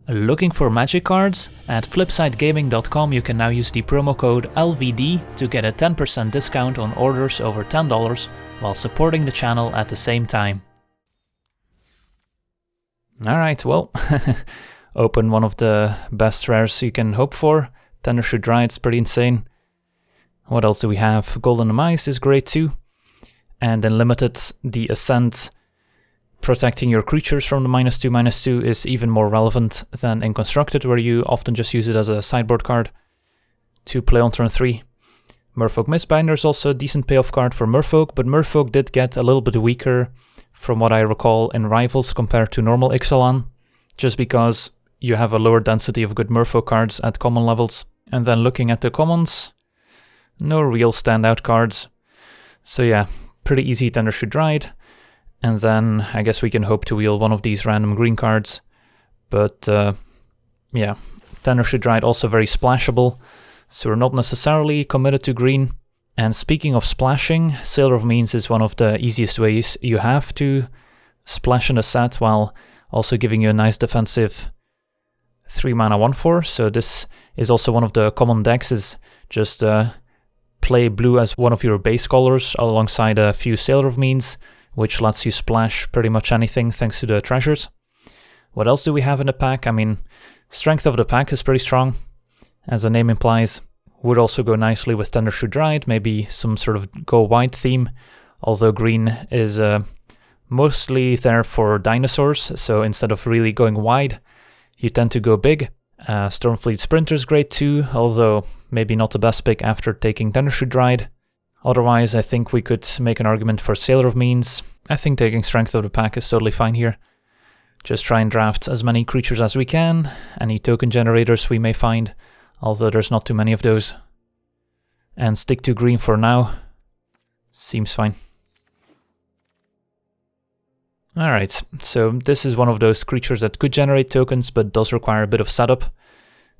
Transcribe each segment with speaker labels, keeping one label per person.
Speaker 1: Looking for magic cards? At flipsidegaming.com you can now use the promo code LVD to get a 10% discount on orders over $10 while supporting the channel at the same time. Alright, well, open one of the best rares you can hope for. Tendershoe Dry, it's pretty insane. What else do we have? Golden Mice is great too. And then limited, the Ascent, protecting your creatures from the -2/-2 is even more relevant than in Constructed, where you often just use it as a sideboard card to play on turn 3. Merfolk Mistbinder is also a decent payoff card for Merfolk, but Merfolk did get a little bit weaker from what I recall in Rivals compared to normal Ixalan, just because you have a lower density of good Merfolk cards at common levels. And then looking at the commons, no real standout cards. So yeah, pretty easy Tendershoe Dried. And then I guess we can hope to wheel one of these random green cards. But yeah, Tendershoe Dried also very splashable, so we're not necessarily committed to green. And speaking of splashing, Sailor of Means is one of the easiest ways you have to splash in a set while also giving you a nice defensive 3-mana 1/4. So this is also one of the common decks, is just play blue as one of your base colors alongside a few Sailor of Means, which lets you splash pretty much anything thanks to the treasures. What else do we have in the pack? I mean, strength of the pack is pretty strong, as the name implies. Would also go nicely with Tendershoe Dried, maybe some sort of go wide theme, although green is mostly there for dinosaurs, so instead of really going wide, you tend to go big. Stormfleet Sprinter is great too, although maybe not the best pick after taking Tendershoe Dried. Otherwise, I think we could make an argument for Sailor of Means. I think taking Strength of the Pack is totally fine here. Just try and draft as many creatures as we can, any token generators we may find, although there's not too many of those. And stick to green for now. Seems fine. Alright, so this is one of those creatures that could generate tokens, but does require a bit of setup,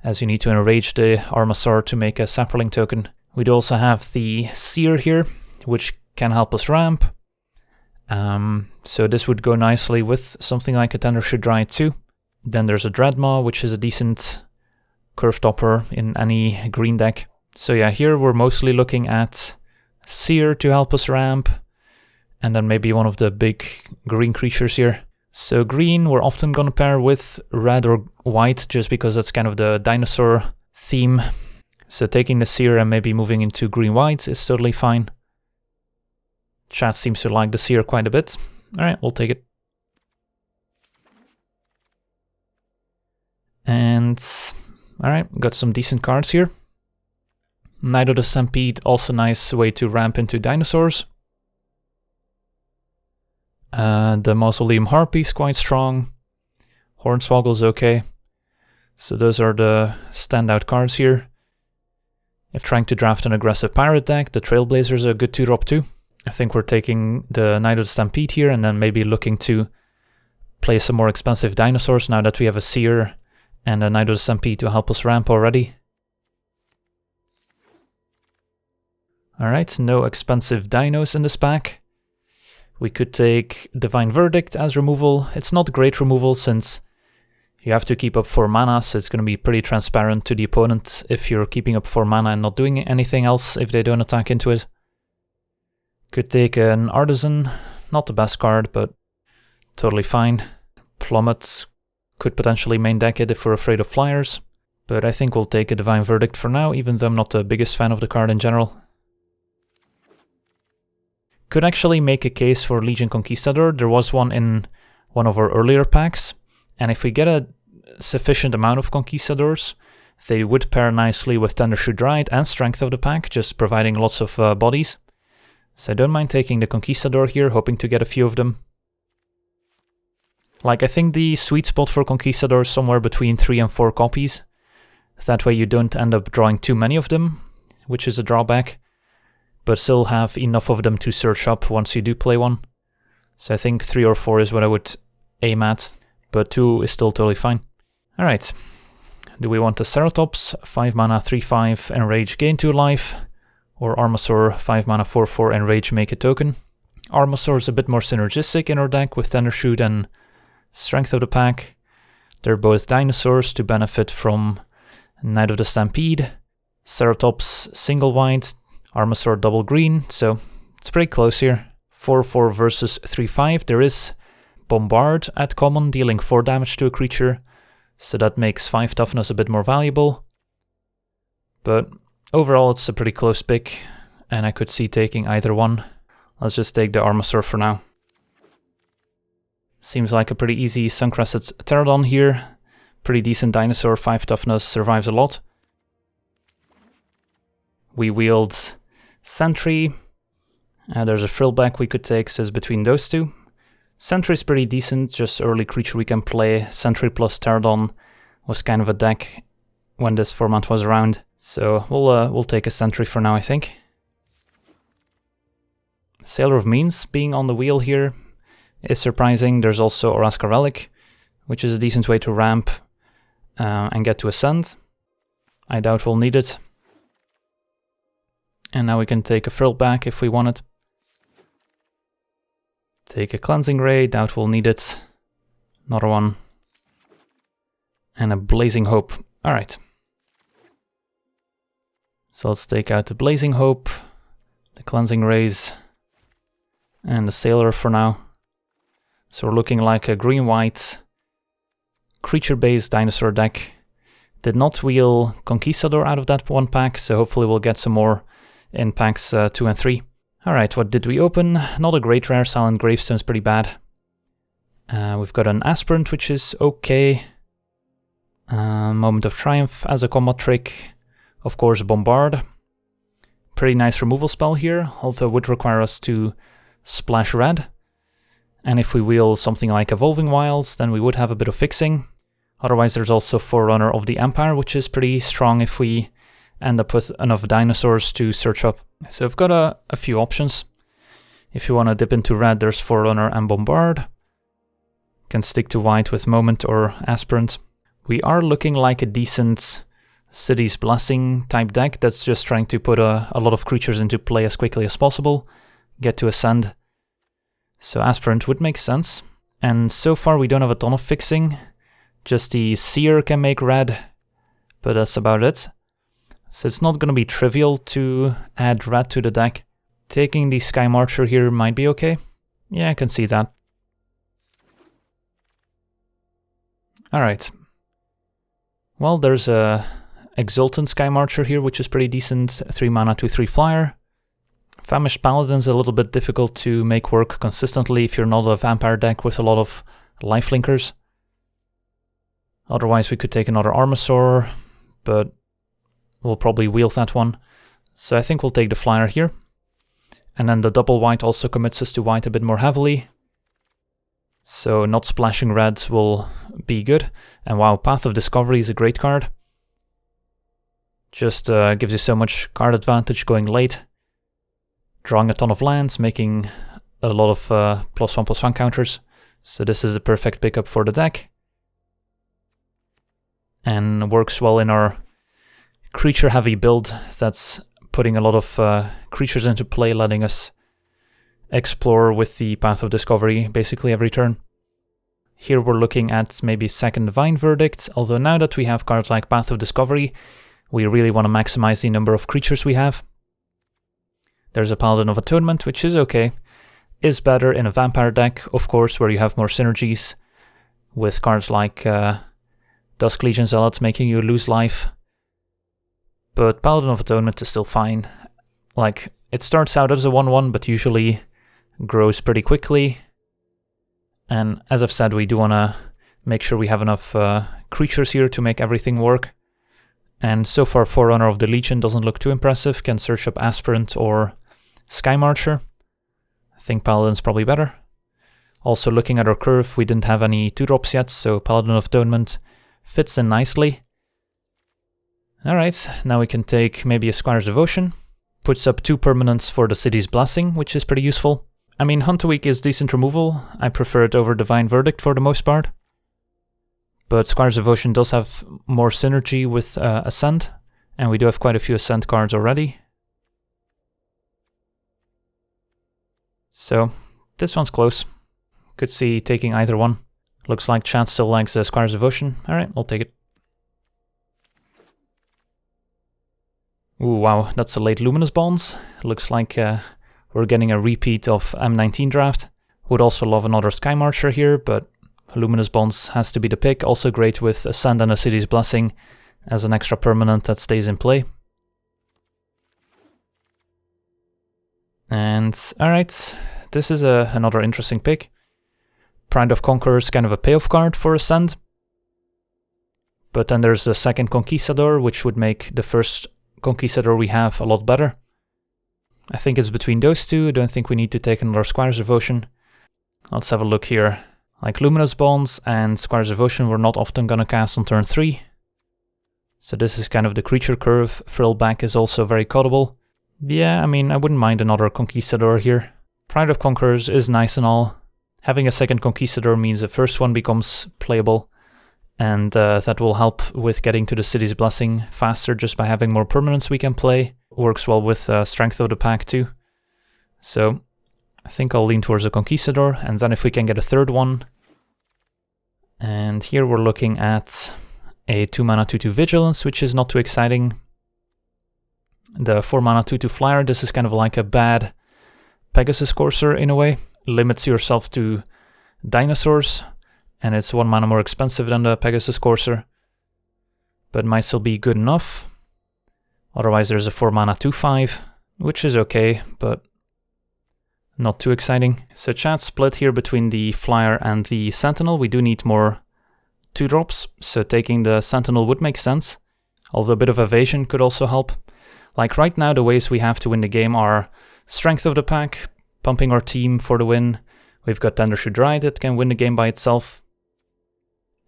Speaker 1: as you need to enrage the Armasaur to make a Saproling token. We do also have the Seer here, which can help us ramp. So this would go nicely with something like a Tendershoe Dried too. Then there's a Dreadmaw, which is a decent curve topper in any green deck. So yeah, here we're mostly looking at Seer to help us ramp, and then maybe one of the big green creatures here. So green we're often going to pair with red or white, just because that's kind of the dinosaur theme. So taking the Seer and maybe moving into green-white is totally fine. Chat seems to like the Seer quite a bit. Alright, we'll take it. And alright, got some decent cards here. Knight of the Stampede, also nice way to ramp into dinosaurs. The Mausoleum Harpy is quite strong. Hornswoggle's okay. So those are the standout cards here. If trying to draft an aggressive pirate deck, the Trailblazer's a good 2-drop too. I think we're taking the Knight of the Stampede here and then maybe looking to play some more expensive dinosaurs now that we have a Seer and a Knight of the Stampede to help us ramp already. Alright, no expensive dinos in this pack. We could take Divine Verdict as removal. It's not great removal since you have to keep up 4 mana, so it's going to be pretty transparent to the opponent if you're keeping up 4 mana and not doing anything else if they don't attack into it. Could take an Artisan, not the best card, but totally fine. Plummet could potentially main deck it if we're afraid of flyers, but I think we'll take a Divine Verdict for now, even though I'm not the biggest fan of the card in general. Could actually make a case for Legion Conquistador. There was one in one of our earlier packs, and if we get a sufficient amount of Conquistadors, they would pair nicely with Tendershoe Dried and Strength of the Pack, just providing lots of bodies. So I don't mind taking the Conquistador here, hoping to get a few of them. Like, I think the sweet spot for Conquistador is somewhere between 3 and 4 copies. That way you don't end up drawing too many of them, which is a drawback, but still have enough of them to search up once you do play one. So I think 3 or 4 is what I would aim at, but 2 is still totally fine. Alright, do we want a Ceratops, 5 mana 3/5, Enrage, gain 2 life, or Armasaur, 5 mana 4/4, Enrage, make a token? Armasaur is a bit more synergistic in our deck with Tendershoe than Strength of the Pack. They're both dinosaurs to benefit from Night of the Stampede, Ceratops single white, Armasaur double green, so it's pretty close here. 4-4 versus 3-5. There is Bombard at common, dealing 4 damage to a creature, so that makes 5 toughness a bit more valuable. But overall it's a pretty close pick, and I could see taking either one. Let's just take the Armasaur for now. Seems like a pretty easy Suncrested Pterodon here. Pretty decent dinosaur, 5 toughness, survives a lot. We wield Sentry. There's a Frillback we could take, so it's between those two. Sentry is pretty decent, just early creature we can play. Sentry plus Pterodon was kind of a deck when this format was around. So we'll take a Sentry for now, I think. Sailor of Means being on the wheel here is surprising. There's also Oraska Relic, which is a decent way to ramp and get to Ascend. I doubt we'll need it. And now we can take a Frillback if we want it. Take a Cleansing Ray, doubt we'll need it. Another one. And a Blazing Hope. Alright. So let's take out the Blazing Hope, the Cleansing Rays, and the Sailor for now. So we're looking like a green-white creature-based dinosaur deck. Did not wheel Conquistador out of that one pack, so hopefully we'll get some more in packs 2 and 3. Alright, what did we open? Not a great rare, Silent Gravestone's pretty bad. We've got an Aspirant, which is okay. Moment of Triumph as a combat trick. Of course, Bombard. Pretty nice removal spell here, although would require us to splash red. And if we wheel something like Evolving Wilds, then we would have a bit of fixing. Otherwise, there's also Forerunner of the Empire, which is pretty strong if we end up with enough dinosaurs to search up. So I've got a few options. If you want to dip into red, there's Forerunner and Bombard. Can stick to white with Moment or Aspirant. We are looking like a decent City's Blessing type deck that's just trying to put a lot of creatures into play as quickly as possible. Get to Ascend. So Aspirant would make sense. And so far we don't have a ton of fixing. Just the Seer can make red, but that's about it. So it's not going to be trivial to add red to the deck. Taking the Sky Marcher here might be okay. Yeah, I can see that. Alright. Well, there's a Exultant Sky Marcher here, which is pretty decent. 3 mana, 2/3 flyer. Famished Paladin's a little bit difficult to make work consistently if you're not a vampire deck with a lot of lifelinkers. Otherwise we could take another Armasaur, but we'll probably wield that one. So I think we'll take the flyer here. And then the double white also commits us to white a bit more heavily. So not splashing red will be good. And wow, Path of Discovery is a great card. Just gives you so much card advantage going late. Drawing a ton of lands, making a lot of +1/+1 counters. So this is the perfect pickup for the deck. And works well in our creature heavy build that's putting a lot of creatures into play, letting us explore with the Path of Discovery basically every turn. Here we're looking at maybe second Divine Verdict, although now that we have cards like Path of Discovery, we really want to maximize the number of creatures we have. There's a Paladin of Atonement, which is okay. Is better in a vampire deck, of course, where you have more synergies with cards like Dusk Legion Zealots making you lose life. But Paladin of Atonement is still fine. Like, it starts out as a 1/1, but usually grows pretty quickly. And as I've said, we do want to make sure we have enough creatures here to make everything work. And so far, Forerunner of the Legion doesn't look too impressive. Can search up Aspirant or Sky Marcher. I think Paladin's probably better. Also, looking at our curve, we didn't have any 2-drops yet, so Paladin of Atonement fits in nicely. Alright, now we can take maybe a Squire's Devotion. Puts up 2 permanents for the City's Blessing, which is pretty useful. I mean, Hunt a Week is decent removal. I prefer it over Divine Verdict for the most part. But Squire's Devotion does have more synergy with Ascend, and we do have quite a few Ascend cards already. So, this one's close. Could see taking either one. Looks like chat still likes Squire's Devotion. Alright, I'll take it. Ooh, wow, that's a late Luminous Bonds. Looks like we're getting a repeat of M19 draft. Would also love another Sky Marcher here, but Luminous Bonds has to be the pick. Also great with Ascend and a City's Blessing as an extra permanent that stays in play. And alright, this is another interesting pick. Pride of Conqueror is kind of a payoff card for Ascend. But then there's a second Conquistador, which would make the first Conquistador we have a lot better. I think it's between those two. I don't think we need to take another Squire's Devotion. Let's have a look here. Like Luminous Bonds and Squire's Devotion we're not often gonna cast on turn 3. So this is kind of the creature curve. Frillback is also very cuttable. Yeah, I mean, I wouldn't mind another Conquistador here. Pride of Conquerors is nice and all. Having a second Conquistador means the first one becomes playable, and that will help with getting to the City's Blessing faster just by having more permanents we can play. Works well with Strength of the Pack too. So I think I'll lean towards a Conquistador, and then if we can get a third one. And here we're looking at a 2-mana 2/2 Vigilance, which is not too exciting. The 4-mana 2/2 Flyer, this is kind of like a bad Pegasus Courser in a way. Limits yourself to dinosaurs, and it's 1 mana more expensive than the Pegasus Courser, but might still be good enough. Otherwise there's a 4-mana 2/5, which is okay, but not too exciting. So chat split here between the Flyer and the Sentinel. We do need more 2-drops, so taking the Sentinel would make sense, although a bit of evasion could also help. Like right now the ways we have to win the game are Strength of the Pack, pumping our team for the win. We've got Tendershoe Dry that can win the game by itself.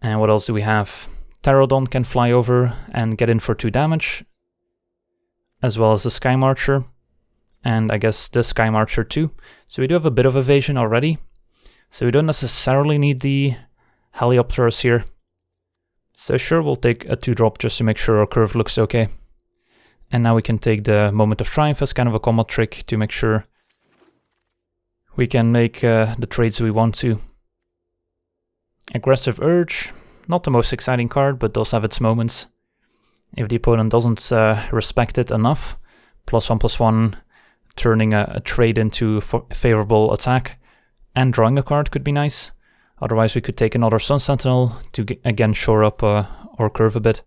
Speaker 1: And what else do we have? Pterodon can fly over and get in for 2 damage, as well as the Sky Marcher, and I guess the Sky Marcher too. So we do have a bit of evasion already, so we don't necessarily need the Heliopterus here. So sure, we'll take a 2-drop just to make sure our curve looks okay. And now we can take the Moment of Triumph as kind of a combat trick to make sure we can make the trades we want to. Aggressive Urge, not the most exciting card, but does have its moments. If the opponent doesn't respect it enough, +1/+1, turning a trade into favorable attack and drawing a card could be nice. Otherwise we could take another Sun Sentinel to again shore up our curve a bit,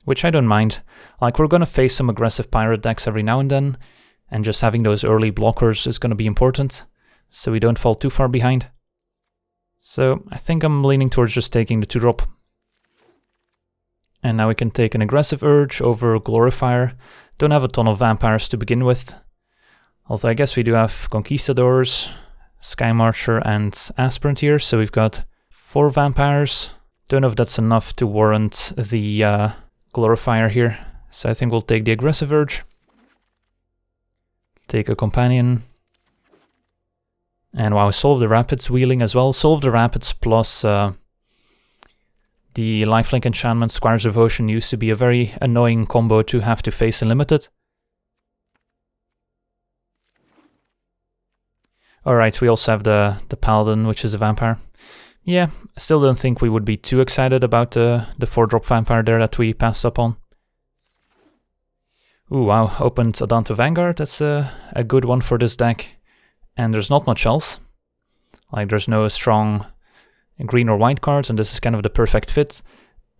Speaker 1: which I don't mind. Like, we're gonna face some aggressive pirate decks every now and then, and just having those early blockers is gonna be important, so we don't fall too far behind. So I think I'm leaning towards just taking the 2-drop. And now we can take an Aggressive Urge over Glorifier. Don't have a ton of vampires to begin with, although I guess we do have Conquistadors, Sky Marcher and Aspirant here, so we've got 4 vampires. Don't know if that's enough to warrant the Glorifier here, so I think we'll take the Aggressive Urge. Take a Companion. And wow, Soul of the Rapids wheeling as well. Soul of the Rapids plus the Lifelink enchantment Squire's Devotion used to be a very annoying combo to have to face in Limited. Alright, we also have the Paladin, which is a vampire. Yeah, I still don't think we would be too excited about the 4-drop vampire there that we passed up on. Ooh, wow, opened Adanto Vanguard, that's a good one for this deck. And there's not much else. Like, there's no strong green or white cards, and this is kind of the perfect fit.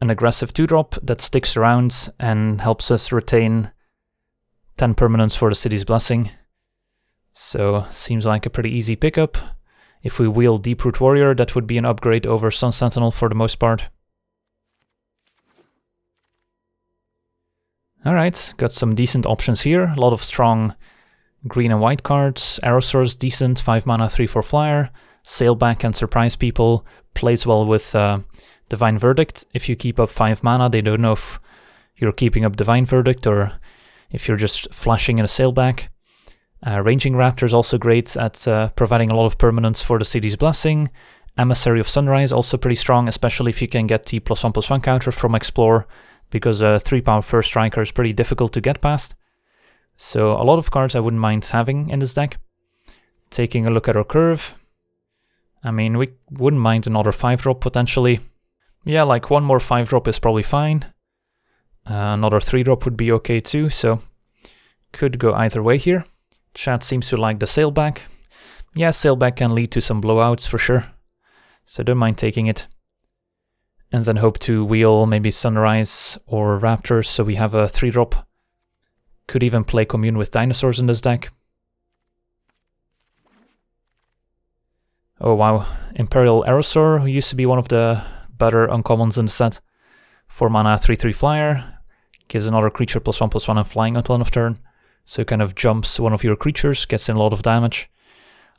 Speaker 1: An aggressive 2-drop that sticks around and helps us retain 10 permanents for the City's Blessing. So, seems like a pretty easy pickup. If we wheel Deeproot Warrior, that would be an upgrade over Sun Sentinel for the most part. Alright, got some decent options here. A lot of strong green and white cards. Aerosaur's decent, 5 mana 3/4 flyer. Sailback can surprise people. Plays well with Divine Verdict. If you keep up 5 mana, they don't know if you're keeping up Divine Verdict or if you're just flashing in a Sailback. Ranging Raptor is also great at providing a lot of permanents for the City's Blessing. Emissary of Sunrise also pretty strong, especially if you can get the +1/+1 counter from Explore, because a 3-power first striker is pretty difficult to get past. So a lot of cards I wouldn't mind having in this deck. Taking a look at our curve. I mean, we wouldn't mind another 5-drop potentially. Yeah, like one more 5-drop is probably fine. Another 3-drop would be okay too, so could go either way here. Chat seems to like the sailback. Yeah, sailback can lead to some blowouts for sure, so don't mind taking it. And then hope to wheel maybe Sunrise or Raptors, so we have a 3-drop. Could even play Commune with Dinosaurs in this deck. Oh wow, Imperial Aerosaur, who used to be one of the better uncommons in the set. 4 mana, 3/3 flyer. Gives another creature +1/+1 and flying until end of turn. So it kind of jumps one of your creatures, gets in a lot of damage.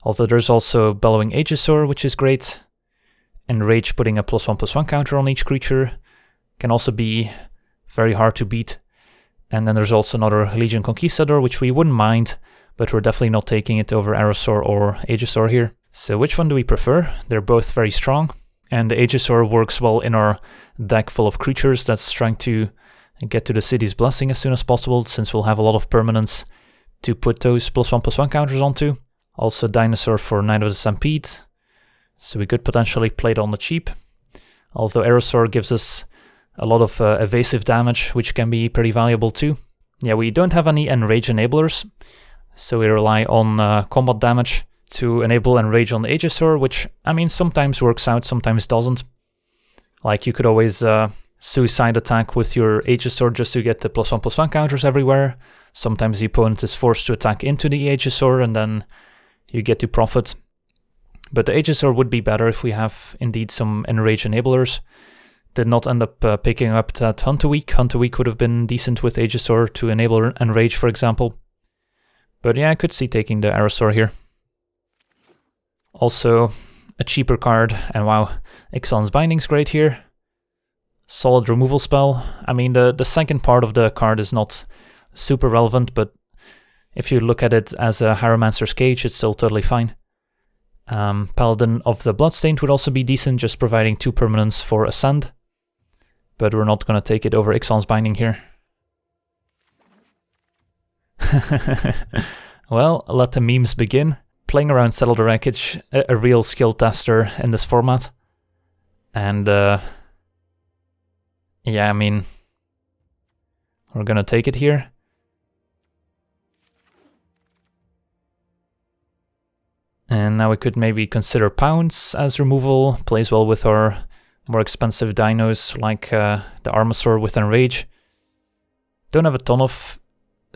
Speaker 1: Although there's also Bellowing Aegisaur, which is great. Enrage putting a +1/+1 counter on each creature. Can also be very hard to beat. And then there's also another Legion Conquistador, which we wouldn't mind, but we're definitely not taking it over Aerosaur or Aegisaur here. So which one do we prefer? They're both very strong. And the Aegisaur works well in our deck full of creatures that's trying to get to the City's Blessing as soon as possible, since we'll have a lot of permanents to put those +1/+1 counters onto. Also Dinosaur for Knight of the Stampede, so we could potentially play it on the cheap. Although Aerosaur gives us a lot of evasive damage, which can be pretty valuable too. Yeah, we don't have any Enrage enablers, so we rely on combat damage to enable Enrage on the Aegisaur, which, I mean, sometimes works out, sometimes doesn't. Like, you could always suicide attack with your Aegisaur just to get the +1/+1 counters everywhere. Sometimes the opponent is forced to attack into the Aegisaur, and then you get to profit. But the Aegisaur would be better if we have indeed some Enrage enablers. Did not end up picking up that Hunter Week. Hunter Week would have been decent with Aegisaur to enable Enrage, for example. But yeah, I could see taking the Aerosaur here. Also, a cheaper card, and wow, Ixalan's Binding's great here. Solid removal spell. I mean, the second part of the card is not super relevant, but if you look at it as a Hieromancer's Cage, it's still totally fine. Paladin of the Bloodstained would also be decent, just providing 2 permanents for Ascend. But we're not going to take it over Ixalan's Binding here. Well, let the memes begin. Playing around Settle the Wreckage, a real skill tester in this format. And yeah, I mean, we're gonna take it here. And now we could maybe consider Pounce as removal. Plays well with our more expensive dinos like the Armasaur with Enrage. Don't have a ton of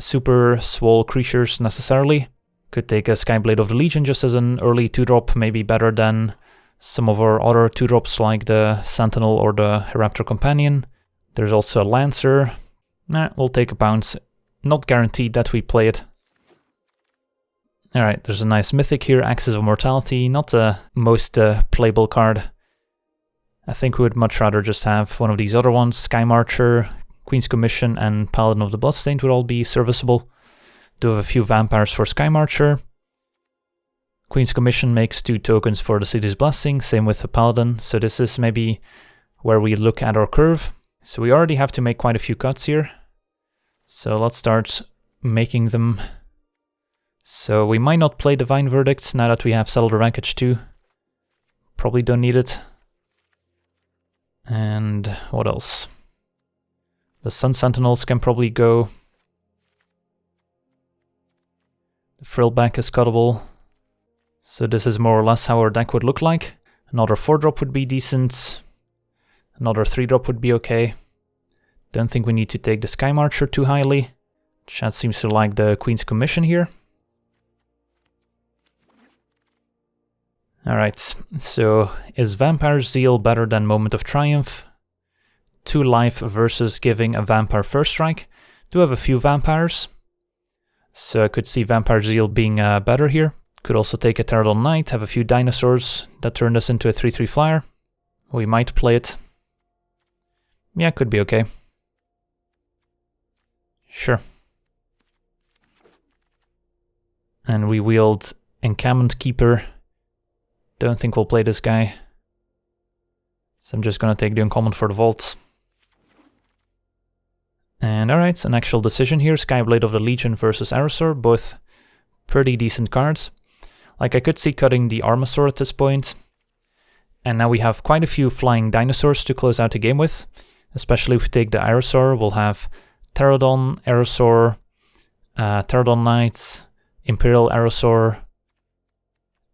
Speaker 1: super swole creatures necessarily. Could take a Skyblade of the Legion just as an early 2-drop, maybe better than some of our other 2-drops like the Sentinel or the Raptor Companion. There's also a Lancer. Nah, we'll take a Pounce. Not guaranteed that we play it. Alright, there's a nice Mythic here, Axis of Mortality, not the most playable card. I think we would much rather just have one of these other ones. Sky Marcher, Queen's Commission, and Paladin of the Bloodstained would all be serviceable. Do have a few Vampires for Sky Marcher. Queen's Commission makes 2 tokens for the City's Blessing, same with the Paladin, so this is maybe where we look at our curve. So we already have to make quite a few cuts here. So let's start making them. So we might not play Divine Verdict now that we have Settle the Wreckage too. Probably don't need it. And what else? The Sun Sentinels can probably go. The Frillback is cuttable. So this is more or less how our deck would look like. Another 4-drop would be decent. Another 3-drop would be okay. Don't think we need to take the Sky Marcher too highly. Chat seems to like the Queen's Commission here. Alright, so is Vampire's Zeal better than Moment of Triumph? 2 life versus giving a Vampire First Strike. Do have a few Vampires, so I could see Vampire Zeal being better here. Could also take a Pterodon Knight, have a few Dinosaurs that turn us into a 3/3 flyer. We might play it. Yeah, could be okay. Sure. And we wield Encampment Keeper. Don't think we'll play this guy. So I'm just gonna take the uncommon for the vault. And alright, an actual decision here. Skyblade of the Legion versus Aerosaur, both pretty decent cards. Like, I could see cutting the Armasaur at this point. And now we have quite a few flying dinosaurs to close out the game with. Especially if we take the Aerosaur, we'll have Pterodon, Aerosaur, Pterodon Knights, Imperial Aerosaur,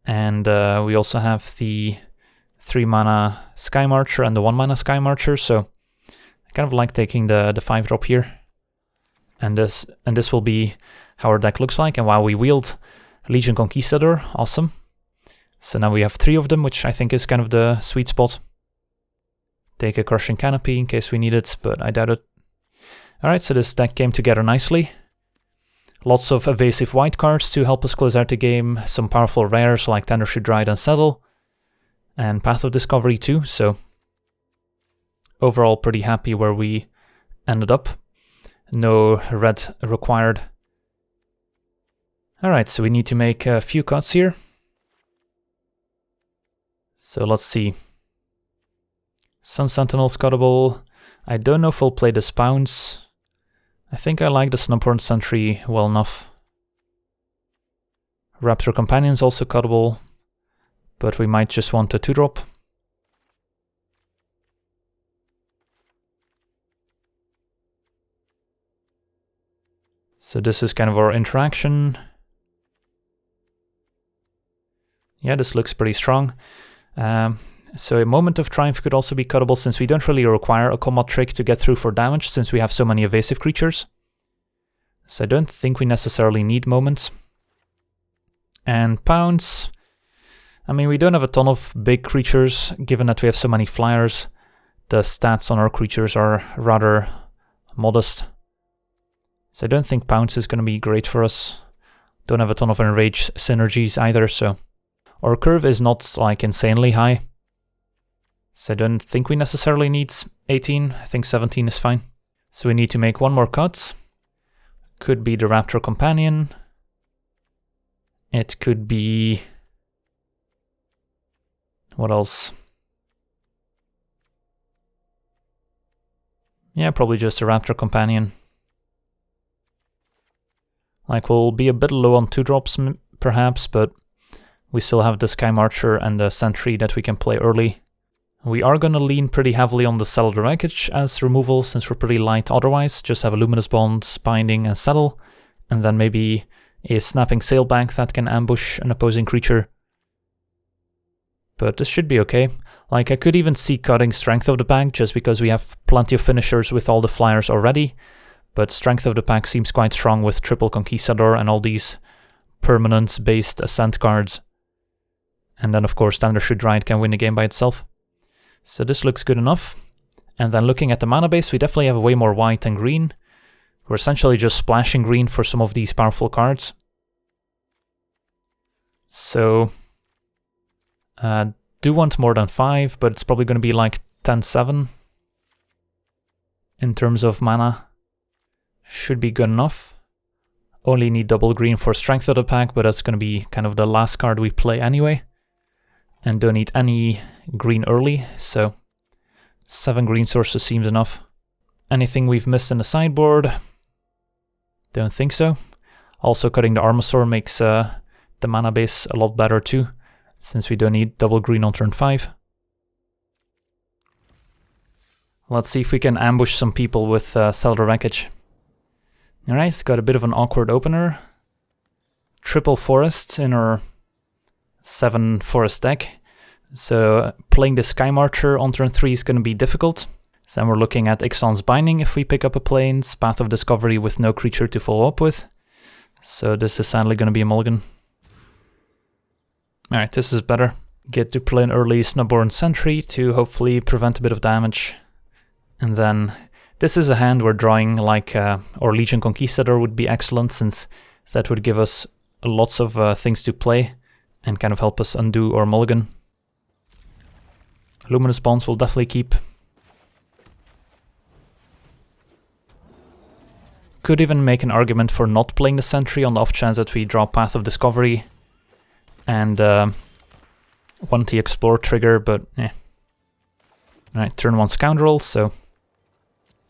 Speaker 1: and we also have the 3-mana Sky Marcher and the 1-mana Sky Marcher, so I kind of like taking the 5-drop here. And this will be how our deck looks like. And wow, we wield Legion Conquistador, awesome. So now we have 3 of them, which I think is kind of the sweet spot. Take a Crushing Canopy in case we need it, but I doubt it. Alright, so this deck came together nicely. Lots of evasive white cards to help us close out the game. Some powerful rares like Tendershoot Dried and Settle. And Path of Discovery too, so overall pretty happy where we ended up. No red required. Alright, so we need to make a few cuts here. So let's see. Sun Sentinel's cuttable. I don't know if we'll play this Pounce. I think I like the Snubhorn Sentry well enough. Raptor Companion's also cuttable, but we might just want a 2-drop. So this is kind of our interaction. Yeah, this looks pretty strong. So a Moment of Triumph could also be cuttable since we don't really require a combat trick to get through for damage since we have so many evasive creatures. So I don't think we necessarily need Moments. And Pounce. I mean, we don't have a ton of big creatures given that we have so many flyers. The stats on our creatures are rather modest. So I don't think Pounce is going to be great for us. Don't have a ton of Enrage synergies either, so our curve is not like insanely high. So I don't think we necessarily need 18, I think 17 is fine. So we need to make one more cut. Could be the Raptor Companion. It could be... what else? Yeah, probably just a Raptor Companion. Like, we'll be a bit low on 2-drops perhaps, but we still have the Sky Marcher and the Sentry that we can play early. We are going to lean pretty heavily on the Settle the Wreckage as removal since we're pretty light otherwise. Just have a Luminous Bond, Binding and Settle, and then maybe a Snapping Sailback that can ambush an opposing creature. But this should be okay. Like, I could even see cutting Strength of the Pack just because we have plenty of finishers with all the flyers already. But Strength of the Pack seems quite strong with Triple Conquistador and all these permanence-based Ascent cards. And then of course Tendershoot Dried can win the game by itself. So this looks good enough. And then looking at the mana base, we definitely have way more white and green. We're essentially just splashing green for some of these powerful cards. So do want more than 5, but it's probably going to be like 10-7 in terms of mana. Should be good enough. Only need double green for Strength of the Pack, but that's going to be kind of the last card we play anyway. And don't need any green early, so 7 green sources seems enough. Anything we've missed in the sideboard? Don't think so. Also cutting the Armosaur makes the mana base a lot better too, since we don't need double green on turn 5. Let's see if we can ambush some people with Settle the Wreckage. Alright, got a bit of an awkward opener. Triple Forest in our 7 forest deck. So playing the Sky Marcher on turn 3 is going to be difficult. Then we're looking at Ixalan's Binding if we pick up a Plains, Path of Discovery with no creature to follow up with. So this is sadly going to be a mulligan. Alright, this is better. Get to play an early Snubhorn Sentry to hopefully prevent a bit of damage. And then this is a hand where drawing like or Legion Conquistador would be excellent, since that would give us lots of things to play and kind of help us undo our mulligan. Luminous Bonds will definitely keep. Could even make an argument for not playing the Sentry on the off chance that we draw Path of Discovery and want the Explore trigger, but eh. Alright, turn 1 Scoundrel, so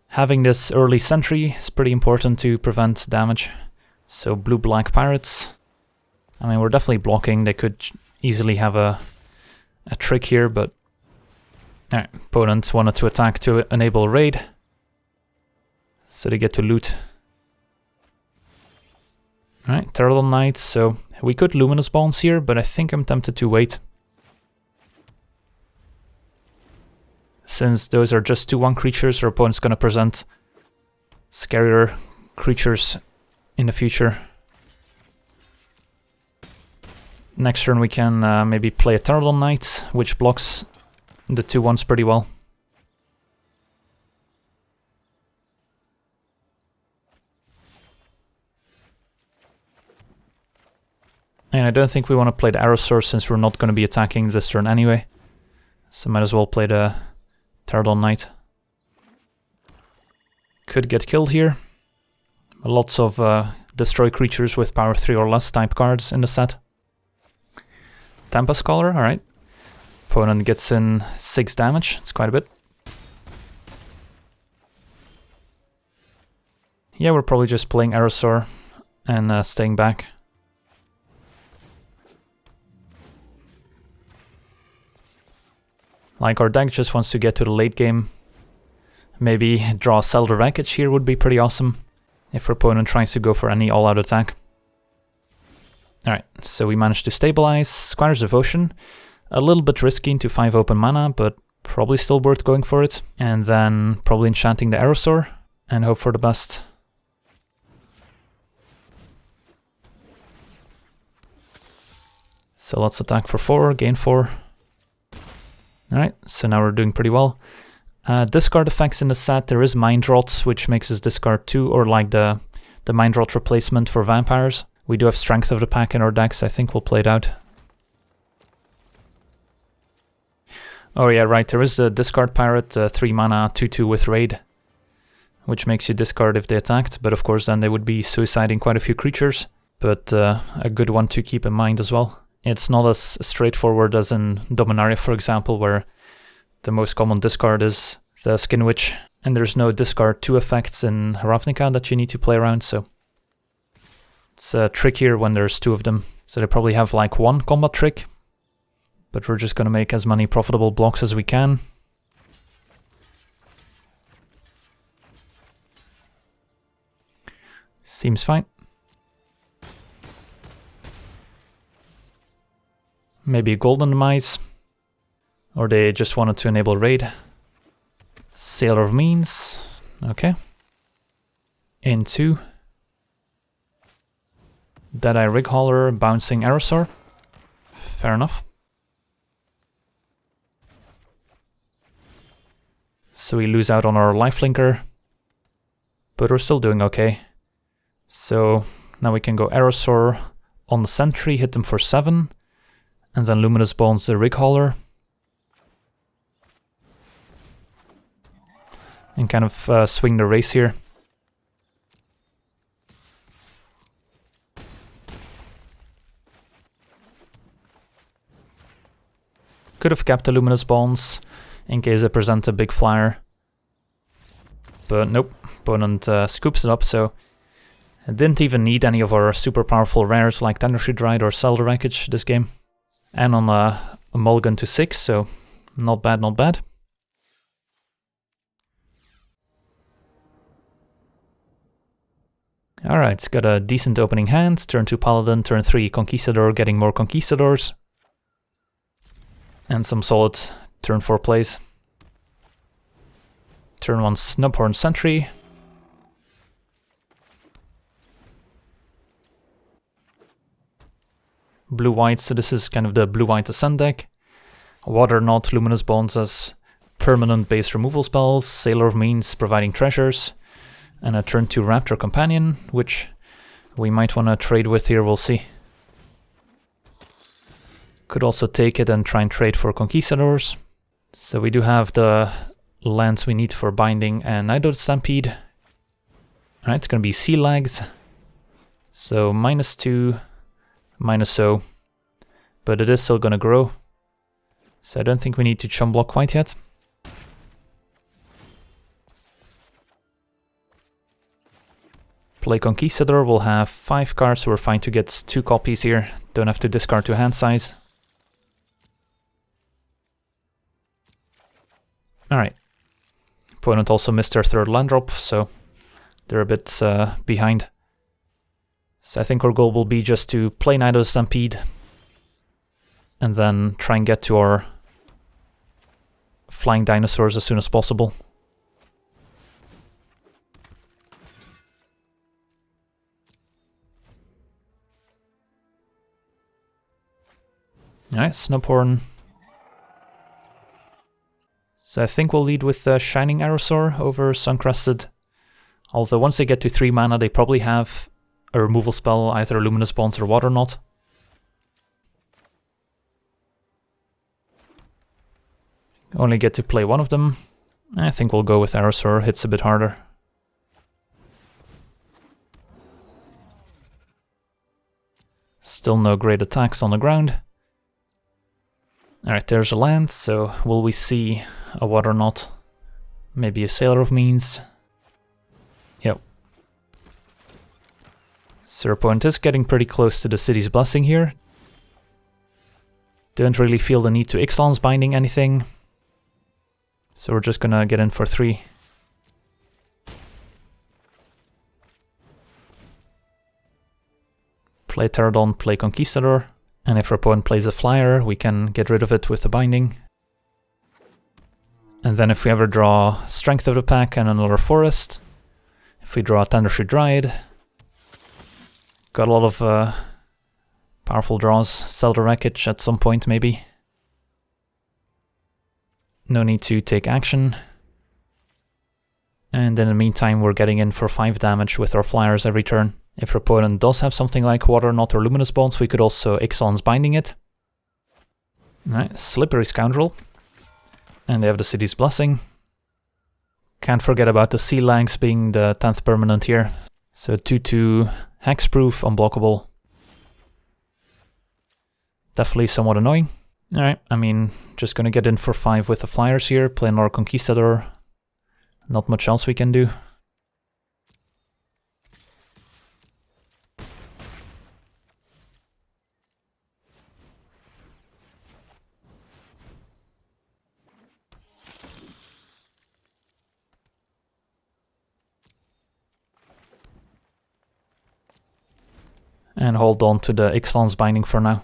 Speaker 1: having this early Sentry is pretty important to prevent damage. So blue-black Pirates. I mean, we're definitely blocking. They could easily have a trick here, but Alright, opponent wanted to attack to enable raid. So they get to loot. Alright, Terrible Knight, so we could Luminous Bonds here, but I think I'm tempted to wait. Since those are just 2/1 creatures, our opponent's gonna present scarier creatures in the future. Next turn we can maybe play a Terrible Knight, which blocks the 2/1s pretty well. And I don't think we want to play the Arrow Source since we're not going to be attacking this turn anyway. So might as well play the Terrible Knight. Could get killed here. Lots of destroy creatures with power 3 or less type cards in the set. Tampa Scholar, alright. Opponent gets in 6 damage, it's quite a bit. Yeah, we're probably just playing Aerosaur and staying back. Like, our deck just wants to get to the late game. Maybe draw Sell the Wreckage here would be pretty awesome if our opponent tries to go for any all-out attack. Alright, so we managed to stabilize. Squire's Devotion. A little bit risky into 5 open mana, but probably still worth going for it. And then probably enchanting the Aerosaur and hope for the best. So let's attack for 4, gain 4. Alright, so now we're doing pretty well. Discard effects in the set, there is Mind Rot, which makes us discard 2, or like the Mind Rot replacement for vampires. We do have Strength of the Pack in our decks, I think we'll play it out. Oh yeah, right, there is a Discard Pirate, 3 mana, 2/2 with Raid, which makes you discard if they attacked, but of course then they would be suiciding quite a few creatures, but a good one to keep in mind as well. It's not as straightforward as in Dominaria, for example, where the most common discard is the Skin Witch, and there's no discard 2 effects in Ravnica that you need to play around, so it's trickier when there's 2 of them. So they probably have like 1 combat trick, but we're just gonna make as many profitable blocks as we can. Seems fine. Maybe a Golden Demise, or they just wanted to enable raid. Sailor of Means, okay. Into Deadeye Righauler, bouncing Aerosaur, fair enough. So we lose out on our lifelinker, but we're still doing okay. So now we can go Aerosaur on the Sentry, hit them for 7. And then Luminous Bonds the Righauler. And kind of swing the race here. Could have kept the Luminous Bonds in case they present a big flyer. But nope, opponent scoops it up, so I didn't even need any of our super powerful rares like Tendershoot Ride or Sell the Wreckage this game. And on a mulligan to 6, so not bad, not bad. Alright, it's got a decent opening hand. Turn 2 Paladin, turn 3 Conquistador, getting more Conquistadors. And some solid turn 4 plays. Turn 1 Snubhorn Sentry. Blue-white, so this is kind of the blue-white Ascend deck. Water Knot, Luminous Bonds as permanent base removal spells, Sailor of Means providing treasures, and a turn 2 Raptor Companion, which we might want to trade with here, we'll see. Could also take it and try and trade for Conquistadors. So we do have the lands we need for Binding and Nidote Stampede. Alright, it's going to be Sea Legs. So -2. -0, but it is still gonna grow, so I don't think we need to chum block quite yet. Play Conquistador, we'll have 5 cards, so we're fine to get 2 copies here, don't have to discard 2 hand size. Alright. Opponent also missed their third land drop, so they're a bit behind. So I think our goal will be just to play Knight of the Stampede and then try and get to our flying dinosaurs as soon as possible. Alright, Snubhorn. So I think we'll lead with Shining Aerosaur over Suncrested. Although once they get to 3 mana, they probably have a removal spell, either Luminous Bonds or Water Knot. Only get to play one of them. I think we'll go with Aerosaur, hits a bit harder. Still no great attacks on the ground. Alright, there's a land, so will we see a Water Knot? Maybe a Sailor of Means? Yep. So our opponent is getting pretty close to the City's Blessing here. Don't really feel the need to Ixalan's Binding anything. So we're just gonna get in for 3. Play Pterodon, play Conquistador. And if our opponent plays a flyer, we can get rid of it with the binding. And then if we ever draw Strength of the Pack and another Forest, if we draw a Tendershoot Dryad, got a lot of powerful draws. Sell the Wreckage at some point maybe. No need to take action. And in the meantime we're getting in for 5 damage with our flyers every turn. If our opponent does have something like Water Knot or Luminous Bonds, we could also Ixalan's Binding it. Alright, Slippery Scoundrel. And they have the City's Blessing. Can't forget about the Sea Lags being the 10th permanent here. So 2/2 Hexproof, unblockable. Definitely somewhat annoying. Alright, I mean, just gonna get in for 5 with the flyers here, play another Conquistador. Not much else we can do. And hold on to the Ixalan's Binding for now.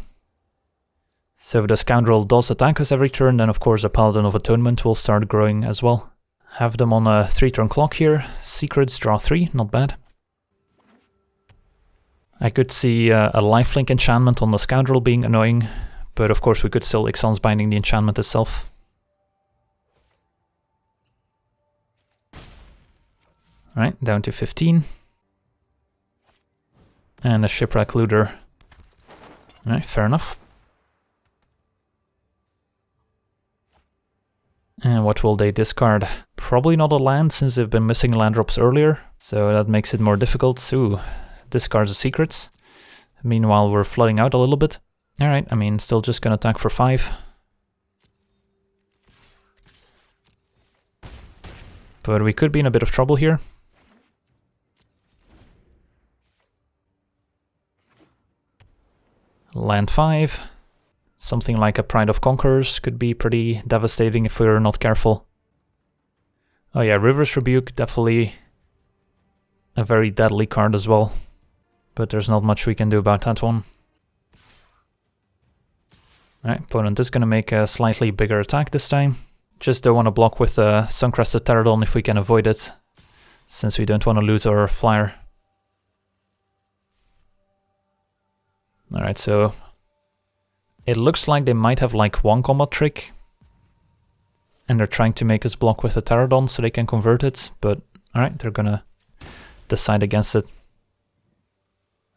Speaker 1: So if the Scoundrel does attack us every turn, then of course a Paladin of Atonement will start growing as well. Have them on a 3-turn clock here. Secrets, draw 3, not bad. I could see a lifelink enchantment on the Scoundrel being annoying, but of course we could still Ixalan's Binding the enchantment itself. Alright, down to 15. And a Shipwreck Looter. Alright, fair enough. And what will they discard? Probably not a land, since they've been missing land drops earlier, so that makes it more difficult. Ooh, discards the secrets. Meanwhile, we're flooding out a little bit. Alright, I mean, still just gonna attack for 5. But we could be in a bit of trouble here. Land 5. Something like a Pride of Conquerors could be pretty devastating if we're not careful. Oh yeah, River's Rebuke, definitely a very deadly card as well. But there's not much we can do about that one. Alright, opponent is going to make a slightly bigger attack this time. Just don't want to block with a Suncrested Pterodon if we can avoid it, since we don't want to lose our flyer. Alright, so it looks like they might have like one combat trick, and they're trying to make us block with a Pterodon so they can convert it, but alright, they're gonna decide against it.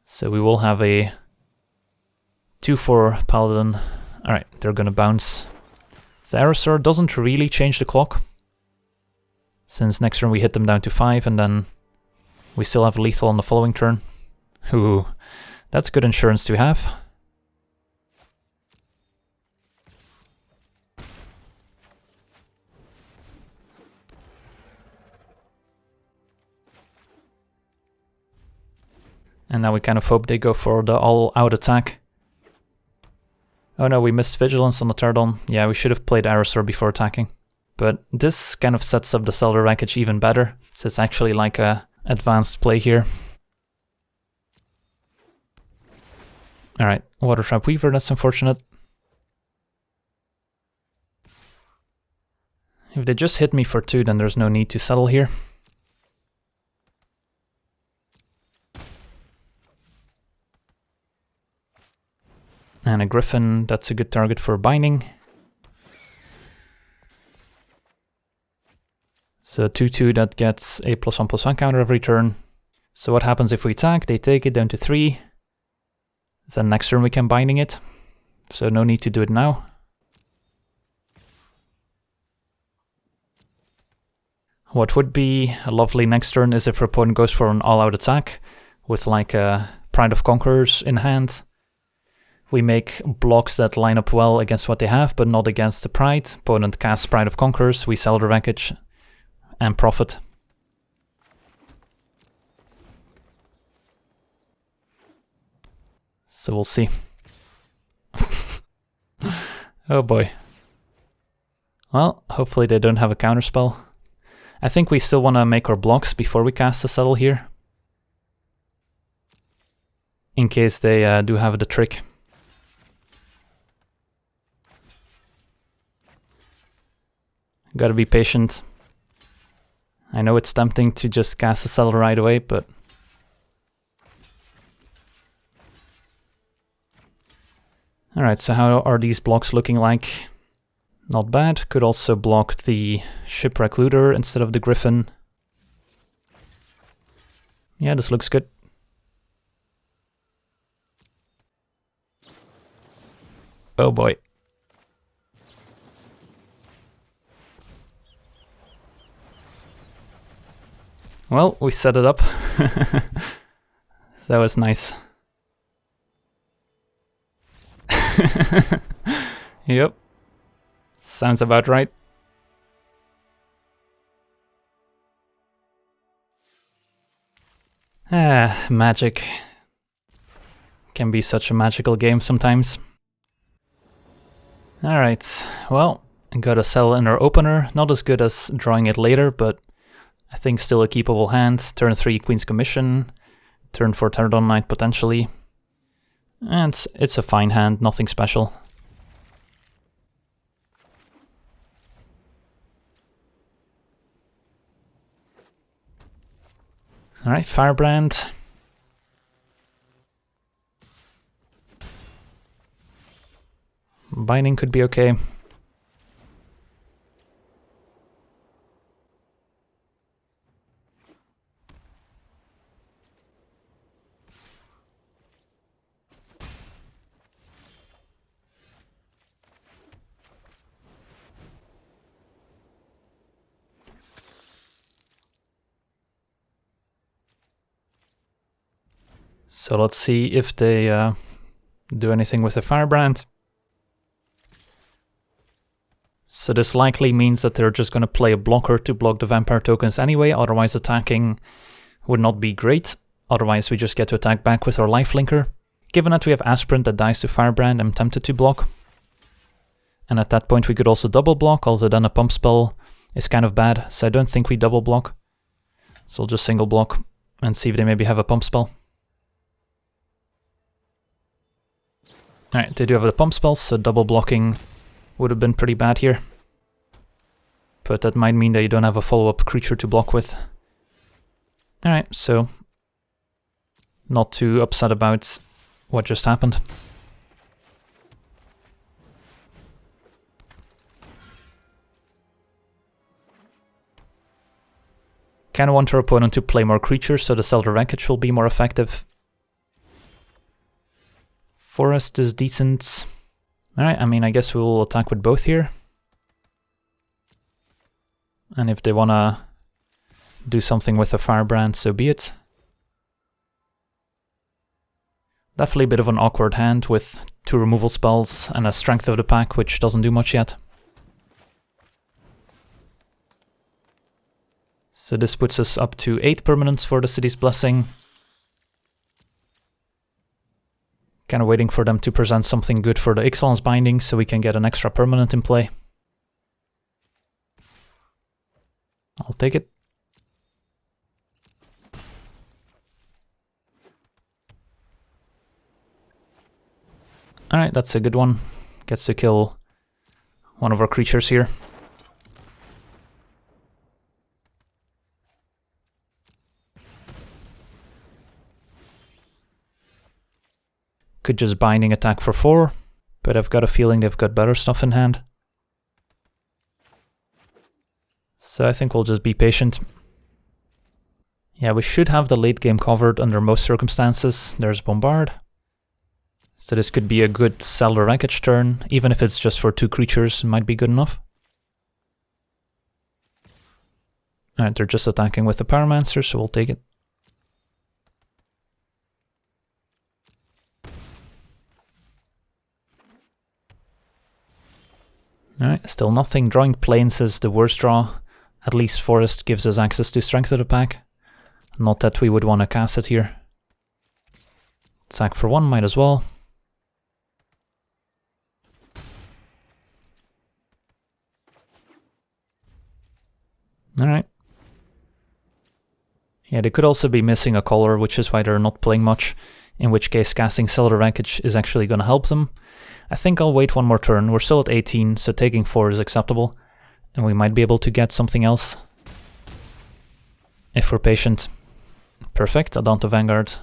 Speaker 1: So we will have a 2/4 Paladin. Alright, they're gonna bounce. The Aerosaur doesn't really change the clock, since next turn we hit them down to 5 and then we still have lethal on the following turn. Ooh, that's good insurance to have. And now we kind of hope they go for the all-out attack. Oh no, we missed Vigilance on the Pterodon. Yeah, we should have played Aerosaur before attacking. But this kind of sets up the Cellar Wreckage even better, so it's actually like a advanced play here. Alright, Water Trap Weaver, that's unfortunate. If they just hit me for 2, then there's no need to settle here. And a Griffin, that's a good target for binding. So 2/2 that gets a +1/+1 counter every turn. So what happens if we attack? They take it down to 3. Then next turn we can binding it. So no need to do it now. What would be a lovely next turn is if our opponent goes for an all-out attack with like a Pride of Conquerors in hand. We make blocks that line up well against what they have, but not against the Pride. Opponent casts Pride of Conquerors, we sell the wreckage and profit. So we'll see. Oh boy. Well, hopefully they don't have a counterspell. I think we still want to make our blocks before we cast a settle here. In case they do have the trick. Gotta be patient. I know it's tempting to just cast a settle right away, but... Alright, so how are these blocks looking like? Not bad. Could also block the Shipwreck Looter instead of the Griffin. Yeah, this looks good. Oh boy. Well, we set it up. That was nice. Yep. Sounds about right. Ah, Magic. Can be such a magical game sometimes. Alright, well, got a sell in our opener. Not as good as drawing it later, but I think still a keepable hand. Turn 3 Queen's Commission. Turn 4 Pterodon Knight potentially. And it's a fine hand, nothing special. Alright, Firebrand. Binding could be okay. So let's see if they do anything with the Firebrand. So this likely means that they're just going to play a blocker to block the vampire tokens anyway, otherwise attacking would not be great. Otherwise we just get to attack back with our lifelinker. Given that we have Aspirant that dies to Firebrand, I'm tempted to block. And at that point we could also double block, although then a pump spell is kind of bad, so I don't think we double block. So I'll just single block and see if they maybe have a pump spell. Alright, they do have the pump spells, so double blocking would have been pretty bad here. But that might mean that you don't have a follow-up creature to block with. Alright, so not too upset about what just happened. Kinda want our opponent to play more creatures, so the Cellar Wreckage will be more effective. Forest is decent. Alright, I mean, I guess we'll attack with both here. And if they wanna do something with a Firebrand, so be it. Definitely a bit of an awkward hand with 2 removal spells and a Strength of the Pack, which doesn't do much yet. So this puts us up to 8 permanents for the City's Blessing. Kind of waiting for them to present something good for the Ixalan's Binding so we can get an extra permanent in play. I'll take it. Alright, that's a good one. Gets to kill one of our creatures here. Could just binding attack for 4, but I've got a feeling they've got better stuff in hand. So I think we'll just be patient. Yeah, we should have the late game covered under most circumstances. There's Bombard. So this could be a good Cellar Wreckage turn, even if it's just for 2 creatures, it might be good enough. Alright, they're just attacking with the Pyromancer, so we'll take it. Alright, still nothing. Drawing Plains is the worst draw. At least Forest gives us access to Strength of the Pack. Not that we would want to cast it here. Attack for 1, might as well. Alright. Yeah, they could also be missing a color, which is why they're not playing much, in which case casting Cellar Wreckage is actually going to help them. I think I'll wait one more turn. We're still at 18, so taking 4 is acceptable. And we might be able to get something else. If we're patient. Perfect, Adanta Vanguard.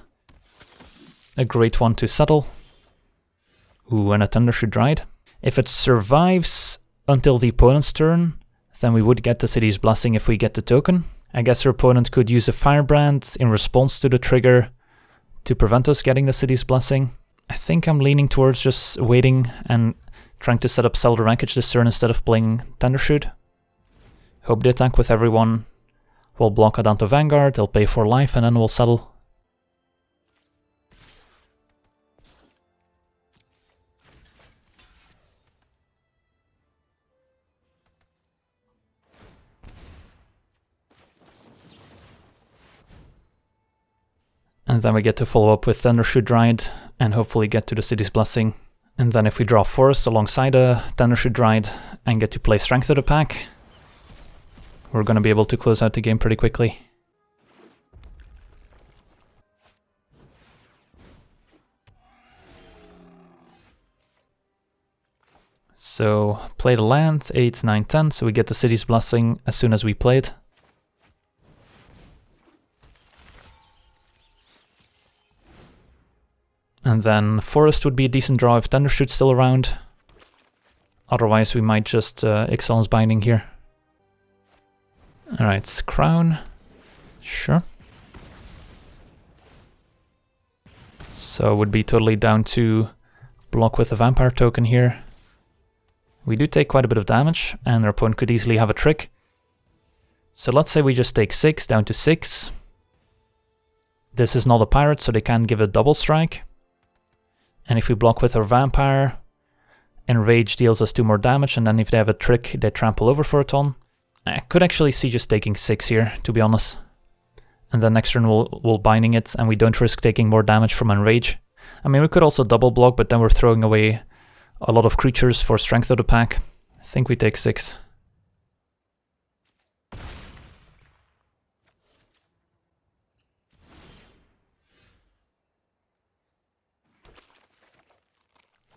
Speaker 1: A great one to settle. Ooh, and a Thundershoot Ride. If it survives until the opponent's turn, then we would get the City's Blessing if we get the token. I guess our opponent could use a Firebrand in response to the trigger to prevent us getting the City's Blessing. I think I'm leaning towards just waiting and trying to set up Cellar Wreckage this turn instead of playing Thundershoot. Hope they attack with everyone. We'll block Adanta Vanguard, they'll pay for life, and then we'll settle. And then we get to follow up with Thundershoot Ride and hopefully get to the City's Blessing. And then if we draw Forest alongside a Thundershoot Ride and get to play Strength of the Pack, we're going to be able to close out the game pretty quickly. So play the land, 8, 9, 10, so we get the City's Blessing as soon as we play it. And then Forest would be a decent draw if Thundershoot's still around. Otherwise we might just Ixalan's Binding here. Alright, Crown. Sure. So would be totally down to block with a Vampire token here. We do take quite a bit of damage, and our opponent could easily have a trick. So let's say we just take 6 down to 6. This is not a pirate, so they can't give a double strike. And if we block with our Vampire, Enrage deals us 2 more damage, and then if they have a trick, they trample over for a ton. I could actually see just taking 6 here, to be honest. And then next turn we'll Binding it, and we don't risk taking more damage from Enrage. I mean, we could also double block, but then we're throwing away a lot of creatures for Strength of the Pack. I think we take 6.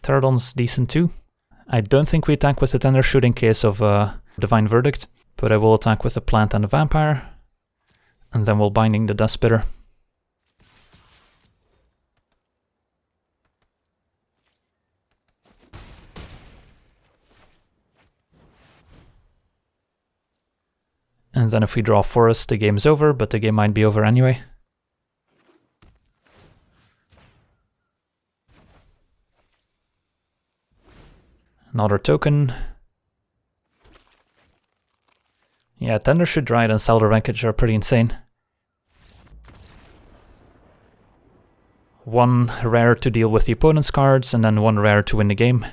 Speaker 1: Pterodon's decent too. I don't think we attack with the Thundershoot in case of Divine Verdict, but I will attack with the Plant and the Vampire, and then we'll Binding the Death Spitter. And then if we draw Forest, the game's over, but the game might be over anyway. Another token. Yeah, Thundershoot Ride and Cellar Wreckage are pretty insane. 1 rare to deal with the opponent's cards, and then 1 rare to win the game.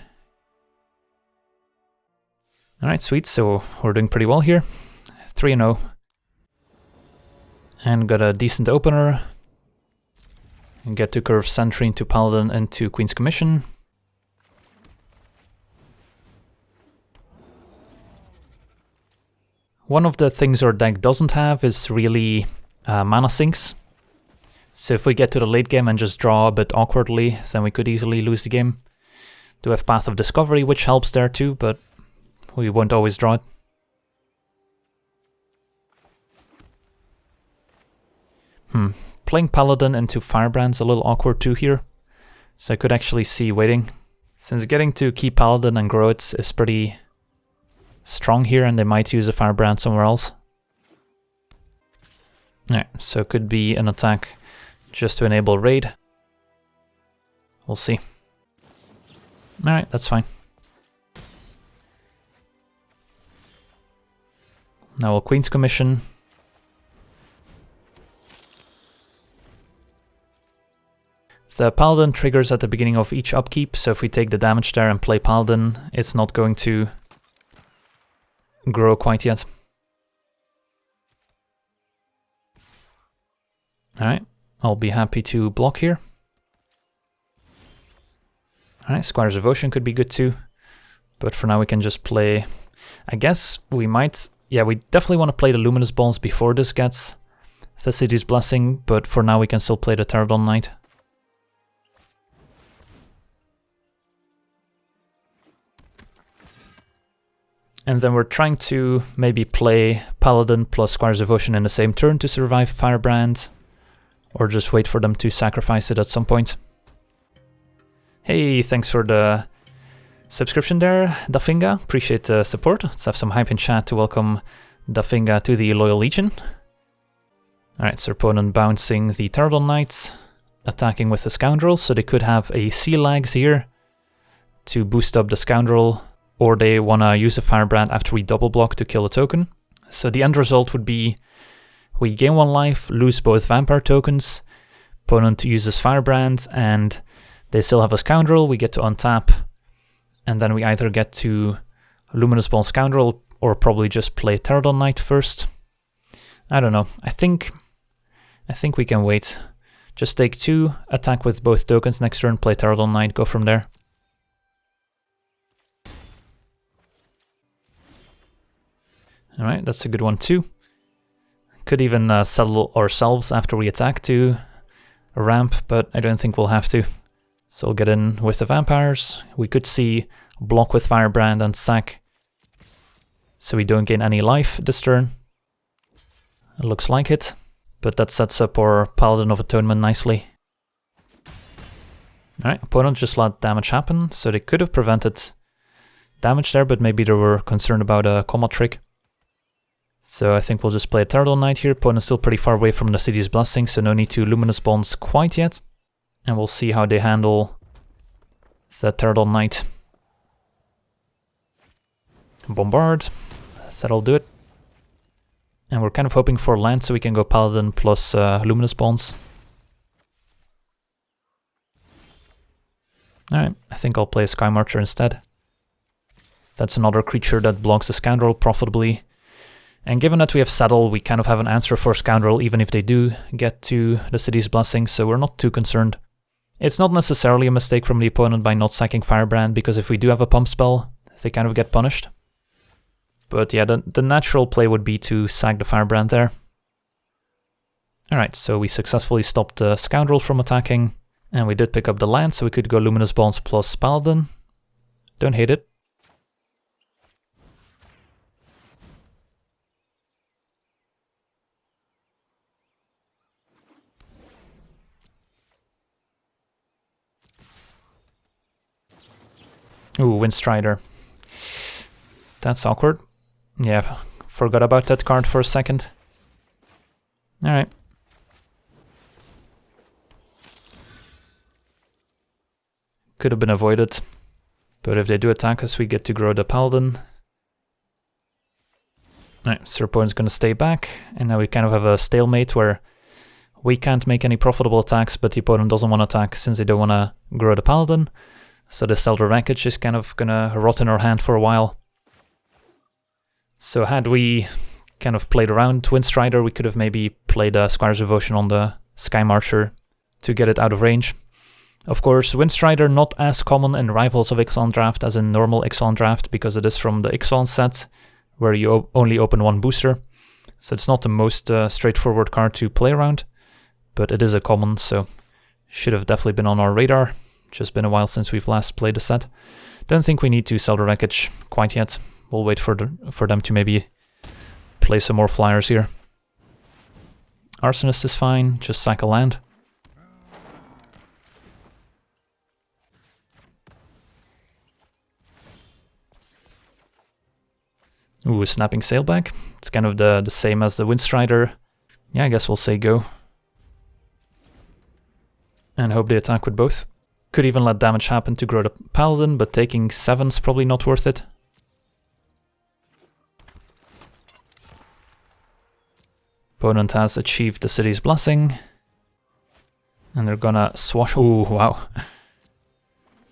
Speaker 1: Alright, sweet, so we're doing pretty well here. 3-0. And got a decent opener. And get to curve Sentry into Paladin into Queen's Commission. One of the things our deck doesn't have is really mana sinks. So if we get to the late game and just draw a bit awkwardly, then we could easily lose the game. Do have Path of Discovery, which helps there too, but we won't always draw it. Playing Paladin into Firebrand's a little awkward too here. So I could actually see waiting. Since getting to keep Paladin and grow it is pretty strong here, and they might use a Firebrand somewhere else. Alright, so it could be an attack just to enable raid. We'll see. Alright, that's fine. Now we'll Queen's Commission. The Paladin triggers at the beginning of each upkeep, so if we take the damage there and play Paladin, it's not going to grow quite yet. Alright, I'll be happy to block here. Alright, Squire's Devotion could be good too, but for now we can just play... I guess we might... Yeah, we definitely want to play the Luminous Balls before this gets the City's Blessing, but for now we can still play the Pterodon Knight. And then we're trying to maybe play Paladin plus Squire's Devotion in the same turn to survive Firebrand, or just wait for them to sacrifice it at some point. Hey, thanks for the subscription there, Dafinga. Appreciate the support. Let's have some hype in chat to welcome Dafinga to the Loyal Legion. Alright, so opponent bouncing the Pterodon Knight, attacking with the Scoundrel, so they could have a Sea Lags here to boost up the Scoundrel, or they want to use a Firebrand after we double block to kill a token. So the end result would be we gain 1 life, lose both Vampire tokens, opponent uses Firebrand, and they still have a Scoundrel, we get to untap, and then we either get to Luminous Ball Scoundrel or probably just play Pterodon Knight first. I don't know, I think we can wait. Just take 2, attack with both tokens next turn, play Pterodon Knight, go from there. Alright, that's a good one too. Could even settle ourselves after we attack to a ramp, but I don't think we'll have to. So we'll get in with the Vampires. We could see block with Firebrand and sack, so we don't gain any life this turn. It looks like it, but that sets up our Paladin of Atonement nicely. Alright, opponent just let damage happen, so they could have prevented damage there, but maybe they were concerned about a combat trick. So I think we'll just play a Pterodon Knight here. Opponent's still pretty far away from the City's Blessing, so no need to Luminous Bonds quite yet. And we'll see how they handle the Pterodon Knight. Bombard. That'll do it. And we're kind of hoping for land so we can go Paladin plus Luminous Bonds. Alright, I think I'll play a Sky Marcher instead. That's another creature that blocks a Scoundrel profitably. And given that we have Saddle, we kind of have an answer for Scoundrel even if they do get to the City's Blessing, so we're not too concerned. It's not necessarily a mistake from the opponent by not sacking Firebrand, because if we do have a pump spell, they kind of get punished. But yeah, the natural play would be to sack the Firebrand there. Alright, so we successfully stopped the Scoundrel from attacking, and we did pick up the land, so we could go Luminous Bonds plus Paladin. Don't hate it. Ooh, Windstrider. That's awkward. Yeah, forgot about that card for a second. Alright. Could have been avoided. But if they do attack us, we get to grow the Paladin. Alright, so our opponent's gonna stay back, and now we kind of have a stalemate where we can't make any profitable attacks, but the opponent doesn't want to attack since they don't want to grow the Paladin. So the Stellar Wreckage is kind of gonna rot in our hand for a while. So had we kind of played around Windstrider, we could have maybe played a Squire's Devotion on the Sky Marcher to get it out of range. Of course, Windstrider not as common in Rivals of Ixalan Draft as in normal Ixalan Draft, because it is from the Ixalan set. where you only open one booster. So it's not the most straightforward card to play around, but it is a common, so should have definitely been on our radar. Just been a while since we've last played the set. Don't think we need to sell the wreckage quite yet. We'll wait for them to maybe play some more flyers here. Arsonist is fine, just sack a land. Ooh, snapping sailback. It's kind of the same as the Windstrider. Yeah, I guess we'll say go. And hope they attack with both. Could even let damage happen to grow the Paladin, but taking 7's probably not worth it. Opponent has achieved the City's Blessing. And they're gonna swash... Ooh, wow.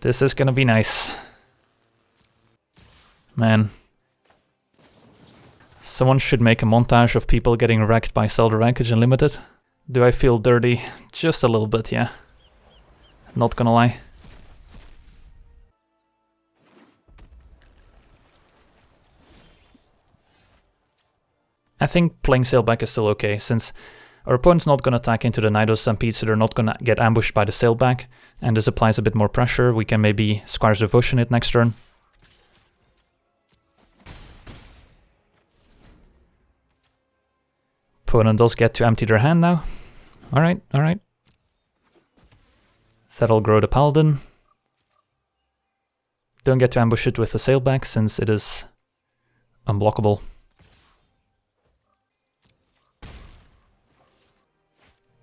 Speaker 1: This is gonna be nice. Man. Someone should make a montage of people getting wrecked by Sell the Wreckage Unlimited. Do I feel dirty? Just a little bit, yeah. Not gonna lie. I think playing Sailback is still okay, since our opponent's not gonna attack into the Nidos Stampede, so they're not gonna get ambushed by the Sailback, and this applies a bit more pressure. We can maybe Squire's Devotion it next turn. Opponent does get to empty their hand now. Alright, alright. That'll grow the Paladin. Don't get to ambush it with the Sailback since it is unblockable.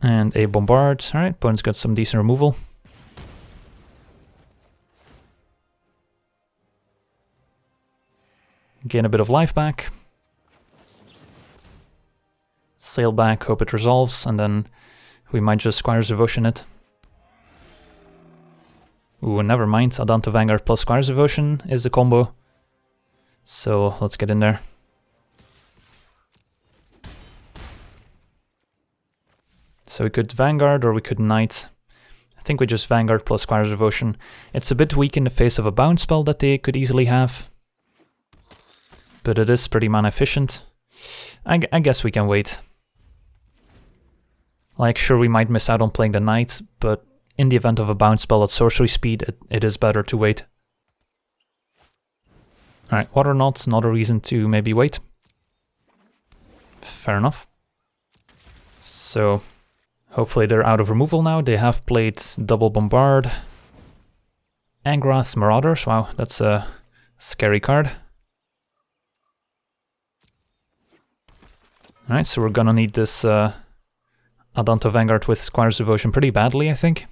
Speaker 1: And a Bombard. Alright, opponent's got some decent removal. Gain a bit of life back. Sail back, hope it resolves, and then we might just Squire's Devotion it. Ooh, never mind. Adanta Vanguard plus Squire's Devotion is the combo. So let's get in there. So we could Vanguard or we could Knight. I think we just Vanguard plus Squire's Devotion. It's a bit weak in the face of a bounce spell that they could easily have. But it is pretty mana efficient. I guess we can wait. Like, sure, we might miss out on playing the Knight, but in the event of a bounce spell at sorcery speed, it is better to wait. Alright, what or not a reason to maybe wait. Fair enough. So, hopefully they're out of removal now. They have played double Bombard. Angrath's Marauders, wow, that's a scary card. Alright, so we're gonna need this Adanta Vanguard with Squire's Devotion pretty badly, I think.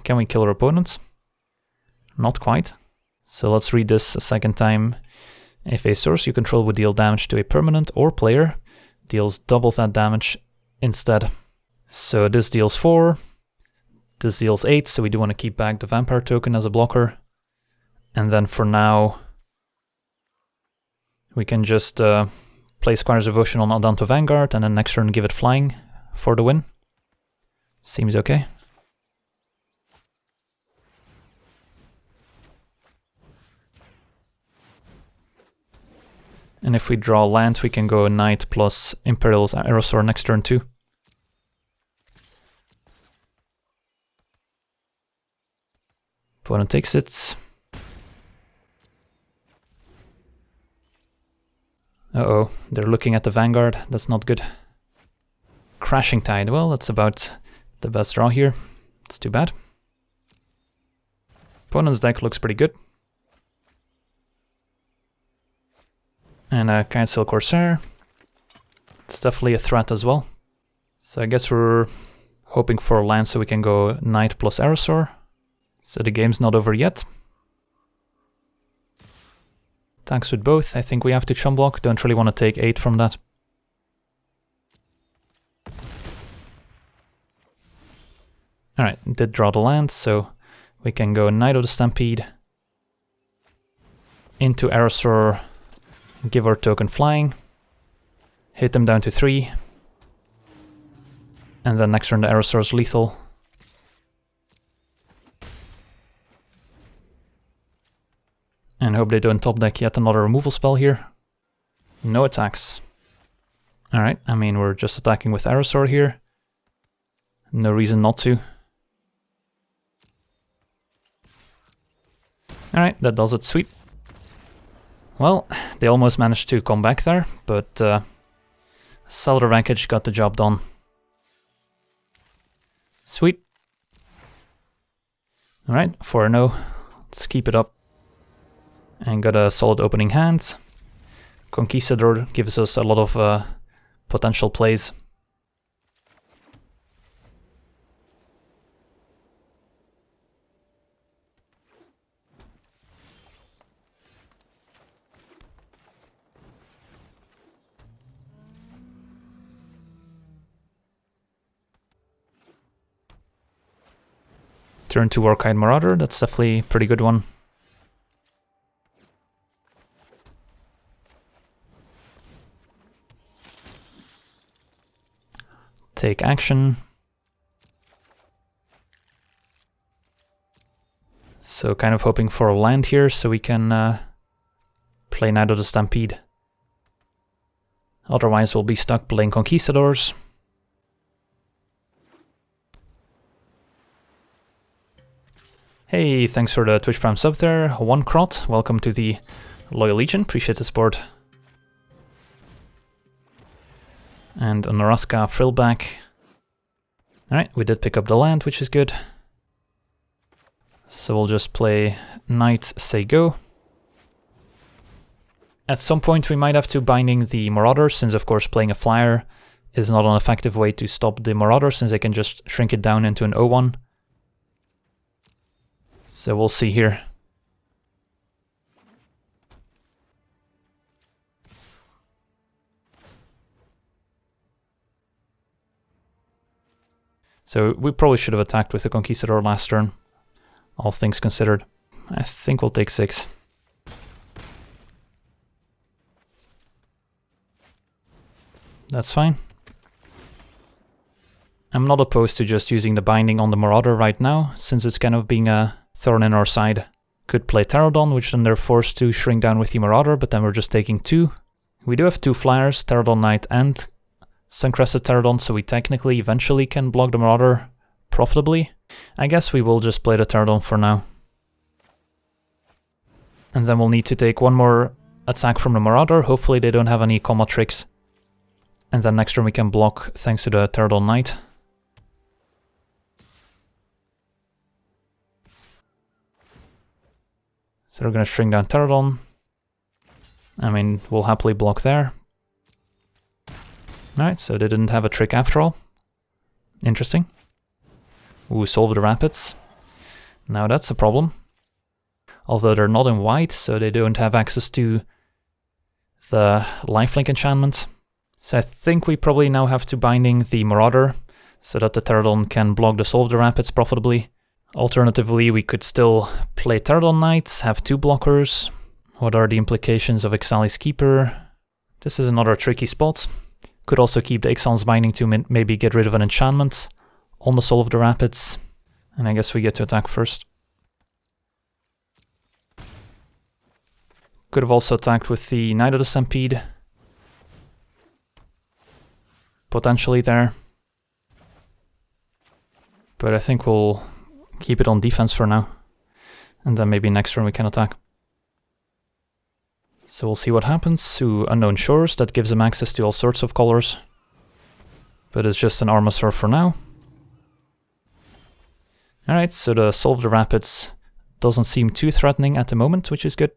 Speaker 1: Can we kill our opponents? Not quite. So let's read this a second time. If a source you control would deal damage to a permanent or player, deals double that damage instead. So this deals 4, this deals 8, so we do want to keep back the Vampire token as a blocker. And then for now, we can just play Squire's Devotion on Adanta Vanguard, and then next turn give it flying for the win. Seems okay. And if we draw land, we can go Knight plus Imperial's Aerosaur next turn too. Opponent takes it. Uh-oh, they're looking at the Vanguard. That's not good. Crashing Tide. Well, that's about the best draw here. It's too bad. Opponent's deck looks pretty good. And a Kitesail Corsair. It's definitely a threat as well. So I guess we're hoping for land so we can go Knight plus Aerosaur. So the game's not over yet. Attacks with both. I think we have to chum block. Don't really want to take 8 from that. Alright, did draw the land, so we can go Knight of the Stampede into Aerosaur, give our token flying, hit them down to 3, and then next turn the Aerosaur's lethal. And hope they don't top deck yet another removal spell here. No attacks. Alright, I mean, we're just attacking with Aerosaur here. No reason not to. Alright, that does it. Sweet. Well, they almost managed to come back there, but Cellular Wreckage got the job done. Sweet. Alright, 4-0. Let's keep it up. And got a solid opening hand. Conquistador gives us a lot of potential plays. Turn to Warkite Marauder, that's definitely a pretty good one. Take action. So kind of hoping for a land here so we can play Knight of the Stampede. Otherwise we'll be stuck playing Conquistadors. Hey, thanks for the Twitch Prime sub there. One Crot, welcome to the Loyal Legion, appreciate the support. And a Naraska Frillback. Alright, we did pick up the land, which is good. So we'll just play Knight, say go. At some point we might have to Binding the Marauder, since of course playing a flyer is not an effective way to stop the Marauder, since they can just shrink it down into an 0-1. So we'll see here. So we probably should have attacked with the Conquistador last turn, all things considered. I think we'll take 6. That's fine. I'm not opposed to just using the Binding on the Marauder right now, since it's kind of being a thorn in our side. Could play Pterodon, which then they're forced to shrink down with the Marauder, but then we're just taking 2. We do have 2 flyers, Pterodon Knight and Suncrested Pterodon, so we technically eventually can block the Marauder profitably. I guess we will just play the Pterodon for now. And then we'll need to take one more attack from the Marauder, hopefully they don't have any combat tricks. And then next turn we can block thanks to the Pterodon Knight. So we're going to shrink down Pterodon. I mean, we'll happily block there. Alright, so they didn't have a trick after all. Interesting. Ooh, solve the Rapids. Now that's a problem. Although they're not in white, so they don't have access to the lifelink enchantment. So I think we probably now have to Binding the Marauder, so that the Pterodon can block the Solve the Rapids profitably. Alternatively, we could still play Pterodon Knights, have 2 blockers. What are the implications of Ixalan's Keeper? This is another tricky spot. Could also keep the Ixalan's Binding to maybe get rid of an enchantment on the Soul of the Rapids. And I guess we get to attack first. Could have also attacked with the Knight of the Stampede. Potentially there. But I think we'll keep it on defense for now. And then maybe next turn we can attack. So we'll see what happens to Unknown Shores. That gives him access to all sorts of colors. But it's just an Armasaur for now. Alright, so the Solve the Rapids doesn't seem too threatening at the moment, which is good.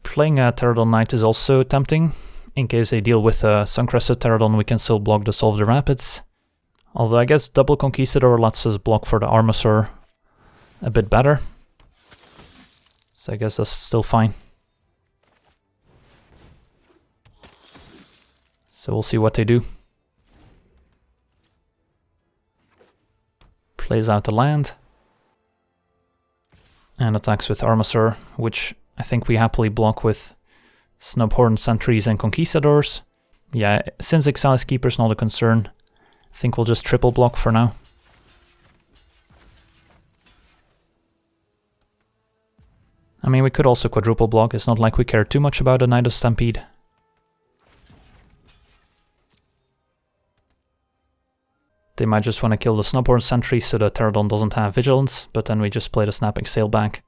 Speaker 1: Playing a Pterodon Knight is also tempting. In case they deal with a Suncrested Pterodon, we can still block the Solve the Rapids. Although I guess double Conquistador lets us block for the Armasaur a bit better. So I guess that's still fine. So we'll see what they do. Plays out the land. And attacks with Armasaur, which I think we happily block with Snubhorn Sentries and Conquistadors. Yeah, since Ixalan Keeper is not a concern, I think we'll just triple block for now. I mean, we could also quadruple block, it's not like we care too much about a Knight of Stampede. They might just want to kill the Snubhorn Sentry so the Pterodon doesn't have Vigilance, but then we just play the Snapping Sail back.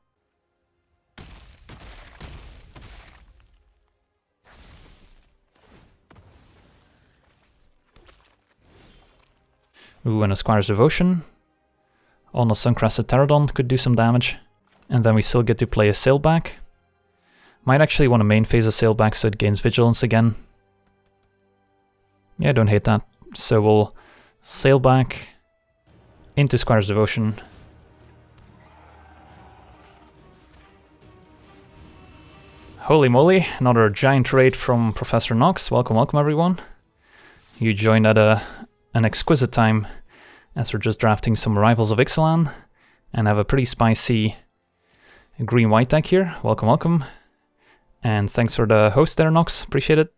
Speaker 1: Ooh, and a Squire's Devotion on a Suncrested Pterodon could do some damage. And then we still get to play a Sailback. Might actually want to main phase a Sailback so it gains Vigilance again. Yeah, I don't hate that. So we'll Sailback into Squire's Devotion. Holy moly, another giant raid from Professor Knox. Welcome, welcome everyone. You joined at an exquisite time as we're just drafting some Rivals of Ixalan and have a pretty spicy green-white deck here. Welcome, welcome. And thanks for the host there, Nox. Appreciate it.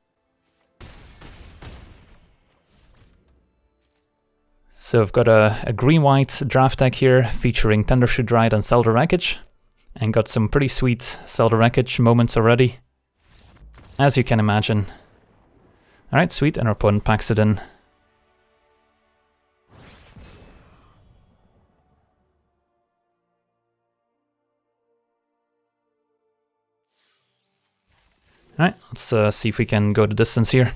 Speaker 1: So I've got a green-white draft deck here featuring Tendershoot Ride and Zelda Wreckage. And got some pretty sweet Zelda Wreckage moments already, as you can imagine. Alright, sweet, and our opponent packs it in. Alright, let's see if we can go the distance here.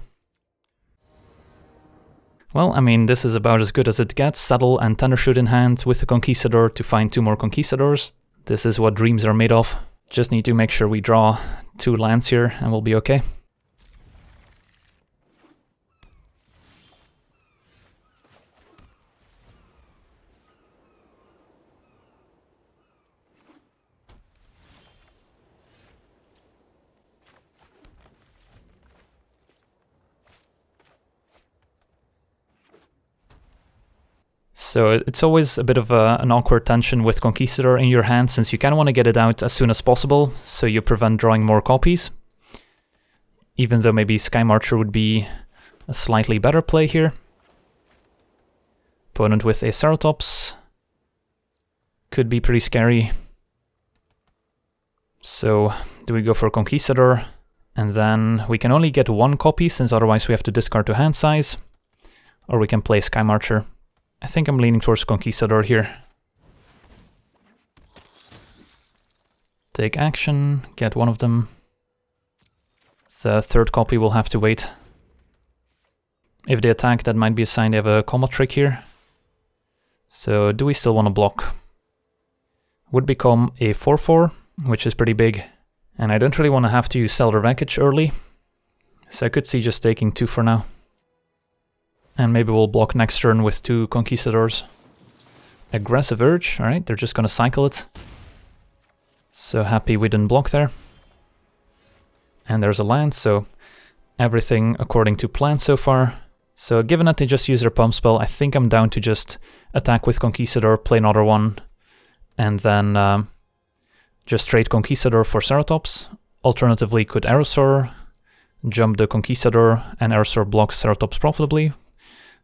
Speaker 1: Well, I mean, this is about as good as it gets. Saddle and Tendershoot in hand with the Conquistador to find 2 more Conquistadors. This is what dreams are made of. Just need to make sure we draw 2 lands here and we'll be okay. So it's always a bit of an awkward tension with Conquistador in your hand, since you kind of want to get it out as soon as possible, so you prevent drawing more copies. Even though maybe Sky Marcher would be a slightly better play here. Opponent with a Ceratops could be pretty scary. So do we go for Conquistador? And then we can only get 1 copy, since otherwise we have to discard to hand size. Or we can play Sky Marcher. I think I'm leaning towards Conquistador here. Take action, get 1 of them. The 3rd copy will have to wait. If they attack, that might be a sign they have a combat trick here. So do we still want to block? Would become a 4/4, which is pretty big. And I don't really want to have to use Zelda Wreckage early. So I could see just taking 2 for now. And maybe we'll block next turn with 2 Conquistadors. Aggressive Urge, alright, they're just gonna cycle it. So happy we didn't block there. And there's a land, so everything according to plan so far. So given that they just use their pump spell, I think I'm down to just attack with Conquistador, play another one, and then just trade Conquistador for Ceratops. Alternatively, could Aerosaur, jump the Conquistador, and Aerosaur blocks Ceratops profitably.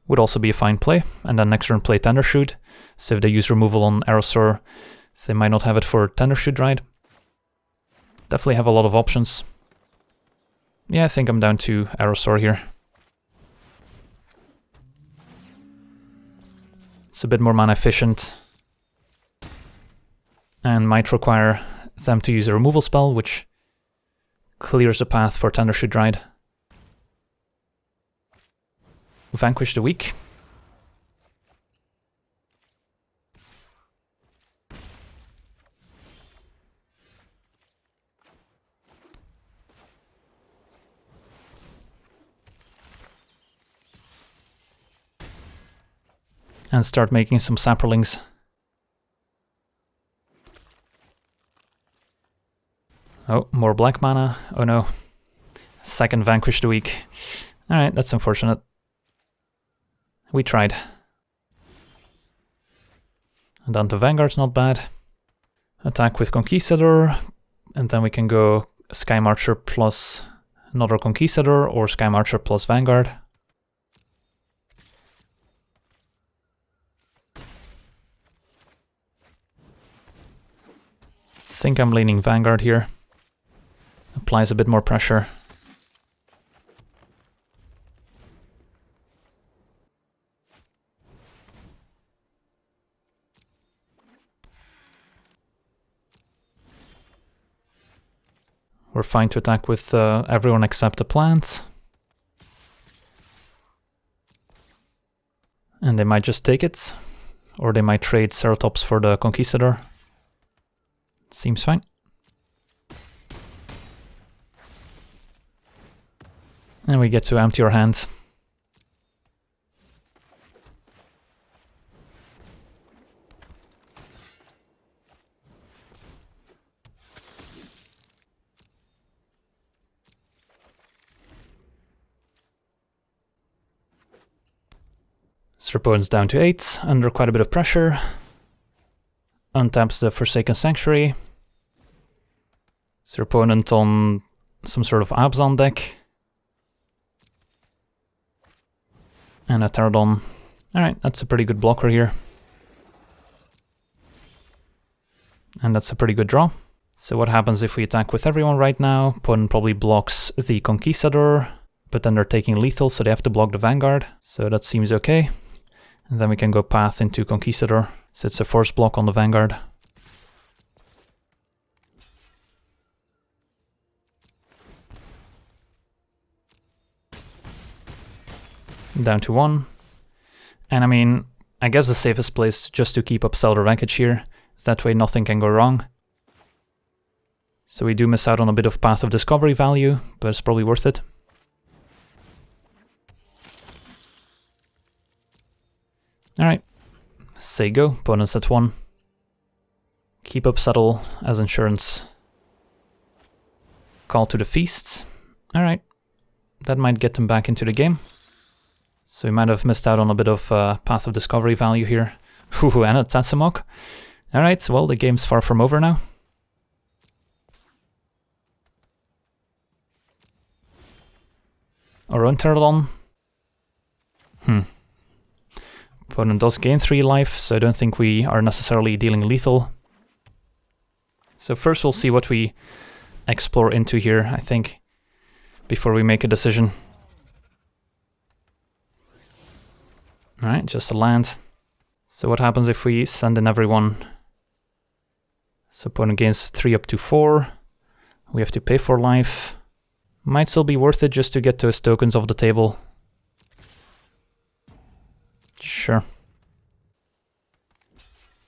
Speaker 1: Would also be a fine play, and then next turn play Tendershoot. So if they use removal on Aerosaur, they might not have it for Tendershoot Ride. Definitely have a lot of options. Yeah, I think I'm down to Aerosaur here. It's a bit more mana efficient. And might require them to use a removal spell, which clears the path for Tendershoot Ride. Vanquish the Weak. And start making some Saprolings. Oh, more black mana. Oh no. Second Vanquish the Weak. Alright, that's unfortunate. We tried. And down to Vanguard's not bad. Attack with Conquistador. And then we can go Sky Marcher plus another Conquistador or Sky Marcher plus Vanguard. I think I'm leaning Vanguard here. Applies a bit more pressure. We're fine to attack with everyone except the plant. And they might just take it. Or they might trade Ceratops for the Conquistador. Seems fine. And we get to empty our hand. So opponent's down to 8, under quite a bit of pressure. Untaps the Forsaken Sanctuary. So opponent on some sort of Abzan deck. And a Pterodon. Alright, that's a pretty good blocker here. And that's a pretty good draw. So what happens if we attack with everyone right now? Opponent probably blocks the Conquistador, but then they're taking lethal, so they have to block the Vanguard. So that seems okay. And then we can go path into Conquistador. So it's a force block on the Vanguard. Down to 1. And I mean, I guess the safest place just to keep up Stellar Wreckage here. That way nothing can go wrong. So we do miss out on a bit of Path of Discovery value, but it's probably worth it. Alright. Say go, opponent's at 1. Keep up Settle as insurance. Call to the Feast. Alright. That might get them back into the game. So we might have missed out on a bit of Path of Discovery value here. Ooh, and a Tatsamok. Alright, well, the game's far from over now. Our own Pterodon. Opponent does gain 3 life, so I don't think we are necessarily dealing lethal. So first we'll see what we explore into here, I think, before we make a decision. Alright, just a land. So what happens if we send in everyone? So opponent gains 3 up to 4. We have to pay for life. Might still be worth it just to get those tokens off the table. Sure.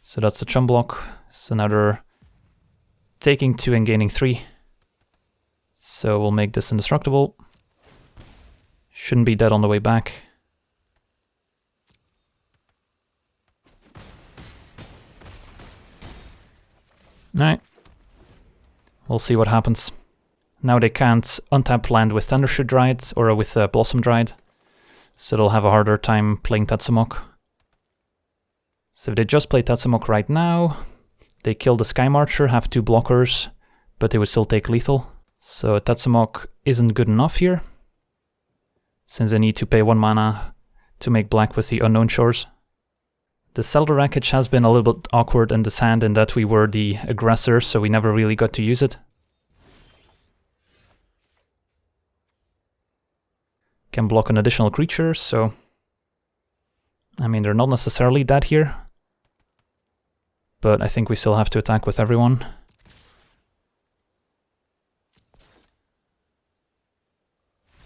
Speaker 1: So that's a chum block. So now they're taking 2 and gaining 3. So we'll make this indestructible. Shouldn't be dead on the way back. Alright. We'll see what happens. Now they can't untap land with Thundershoot Dryad or with Blossom Dryad. So they'll have a harder time playing Tatsamok. So if they just play Tatsamok right now, they kill the Sky Marcher, have 2 blockers, but they would still take lethal. So Tatsamok isn't good enough here, since they need to pay 1 mana to make black with the Unknown Shores. The Stellar Wreckage has been a little bit awkward in this hand in that we were the aggressor, so we never really got to use it. Can block an additional creature, so I mean, they're not necessarily dead here, but I think we still have to attack with everyone.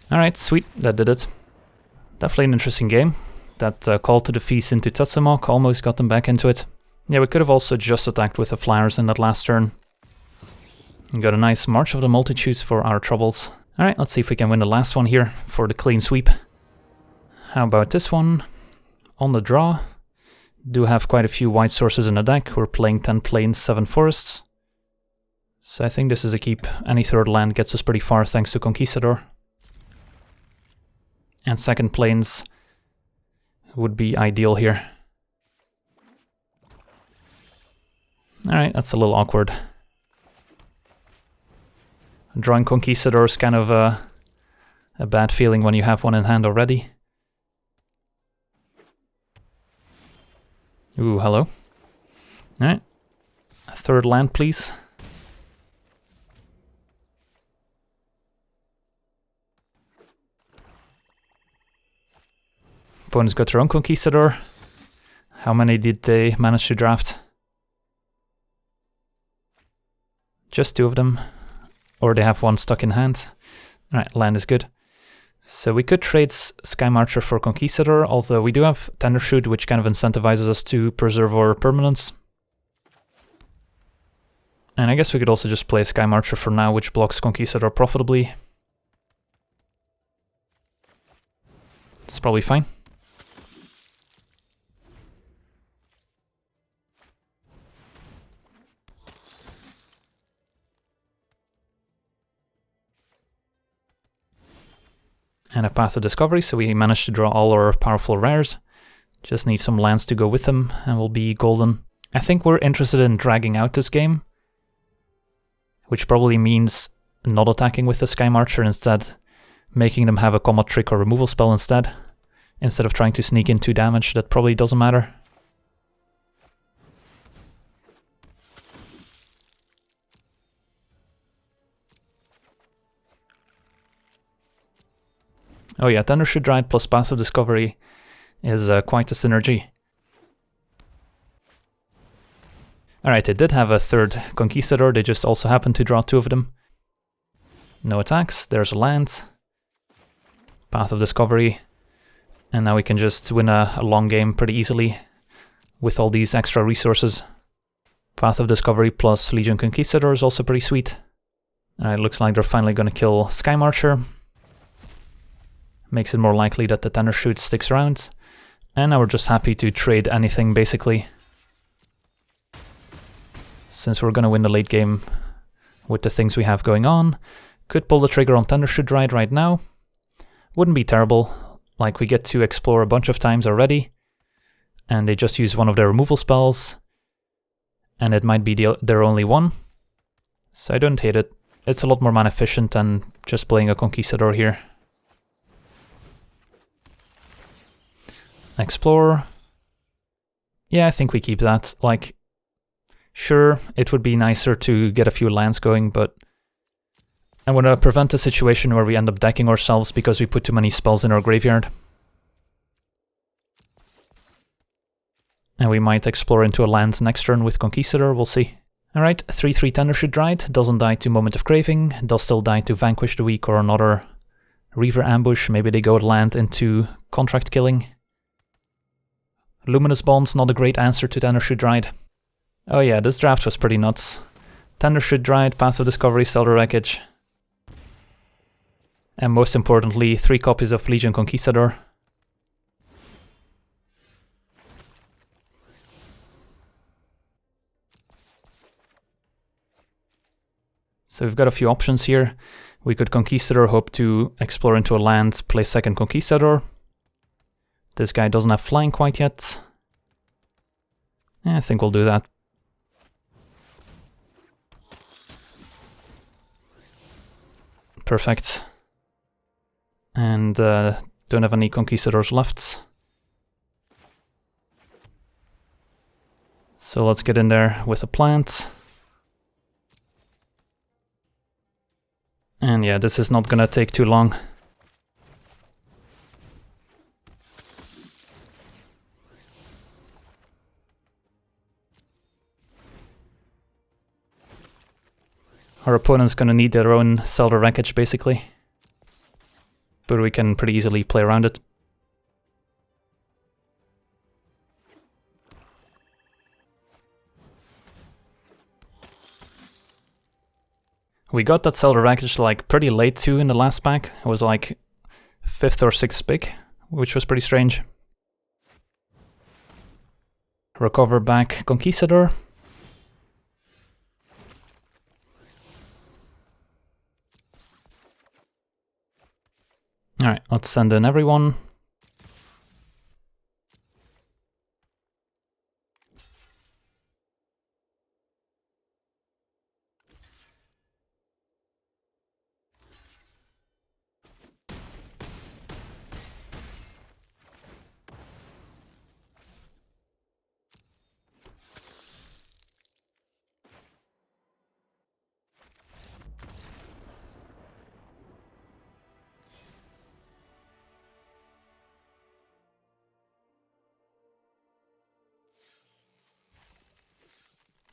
Speaker 1: Alright, sweet, that did it. Definitely an interesting game. That call to the Feast into Tatsamok almost got them back into it. Yeah, we could have also just attacked with the Flyers in that last turn. And got a nice March of the Multitudes for our troubles. Alright, let's see if we can win the last one here for the clean sweep. How about this one? On the draw. Do have quite a few white sources in the deck. We're playing 10 plains, 7 forests. So I think this is a keep. Any third land gets us pretty far thanks to Conquistador. And second plains would be ideal here. Alright, that's a little awkward. Drawing Conquistador is kind of A bad feeling when you have one in hand already. Ooh, hello. Alright. A third land, please. Opponents got their own Conquistador. How many did they manage to draft? Just 2 of them. Or they have one stuck in hand. Alright, land is good. So we could trade Sky Marcher for Conquistador, although we do have Tendershoot, which kind of incentivizes us to preserve our permanents. And I guess we could also just play Sky Marcher for now, which blocks Conquistador profitably. It's probably fine. And a Path of Discovery, so we managed to draw all our powerful rares. Just need some lands to go with them, and we'll be golden. I think we're interested in dragging out this game, which probably means not attacking with the Sky Marcher, instead making them have a combat trick or removal spell instead of trying to sneak in 2 damage. That probably doesn't matter. Oh yeah, Tendershoot Dried plus Path of Discovery is quite a synergy. Alright, they did have a third Conquistador, they just also happened to draw 2 of them. No attacks, there's a land. Path of Discovery. And now we can just win a long game pretty easily with all these extra resources. Path of Discovery plus Legion Conquistador is also pretty sweet. It looks like they're finally going to kill Sky Marcher. Makes it more likely that the Tendershoot sticks around. And now we're just happy to trade anything, basically. Since we're going to win the late game with the things we have going on. Could pull the trigger on Tendershoot Dried right now. Wouldn't be terrible. Like, we get to explore a bunch of times already. And they just use one of their removal spells. And it might be their only one. So I don't hate it. It's a lot more mana efficient than just playing a Conquistador here. Explore. Yeah, I think we keep that. Like, sure, it would be nicer to get a few lands going, but I want to prevent a situation where we end up decking ourselves because we put too many spells in our graveyard. And we might explore into a land next turn with Conquistador, we'll see. Alright, 3/3 Tendershoot Dried, doesn't die to Moment of Craving, does still die to Vanquish the Weak or another Reaver Ambush, maybe they go land into Contract Killing. Luminous Bond's not a great answer to Tendershoot Dried. Oh yeah, this draft was pretty nuts. Tendershoot Dried, Path of Discovery, Stellar Wreckage. And most importantly, 3 copies of Legion Conquistador. So we've got a few options here. We could Conquistador, hope to explore into a land, play second Conquistador. This guy doesn't have flying quite yet. Yeah, I think we'll do that. Perfect. And don't have any Conquistadors left. So let's get in there with a plant. And yeah, this is not gonna take too long. Our opponent's gonna need their own Stellar Wreckage, basically. But we can pretty easily play around it. We got that Stellar Wreckage like pretty late too in the last pack. It was like 5th or 6th pick, which was pretty strange. Recover back Conquistador. Alright, let's send in everyone.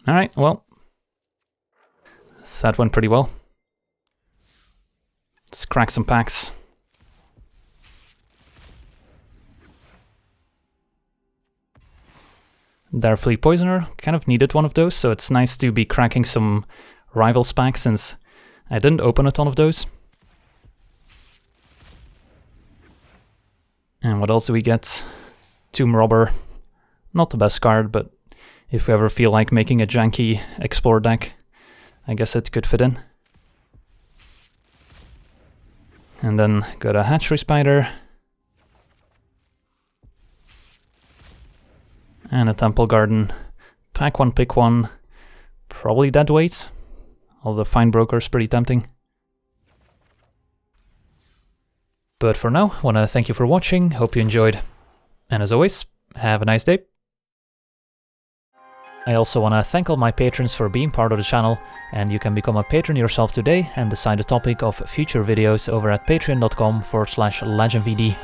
Speaker 1: Alright, well, that went pretty well. Let's crack some packs. Darefleet Poisoner, kind of needed one of those, so it's nice to be cracking some Rivals packs since I didn't open a ton of those. And what else do we get? Tomb Robber. Not the best card, but if we ever feel like making a janky Explore deck, I guess it could fit in. And then got a Hatchery Spider. And a Temple Garden. Pack one, pick one. Probably dead weight. Although Fine Broker is pretty tempting. But for now, I want to thank you for watching, hope you enjoyed, and as always, have a nice day. I also want to thank all my patrons for being part of the channel, and you can become a patron yourself today and decide the topic of future videos over at patreon.com/LegenVD.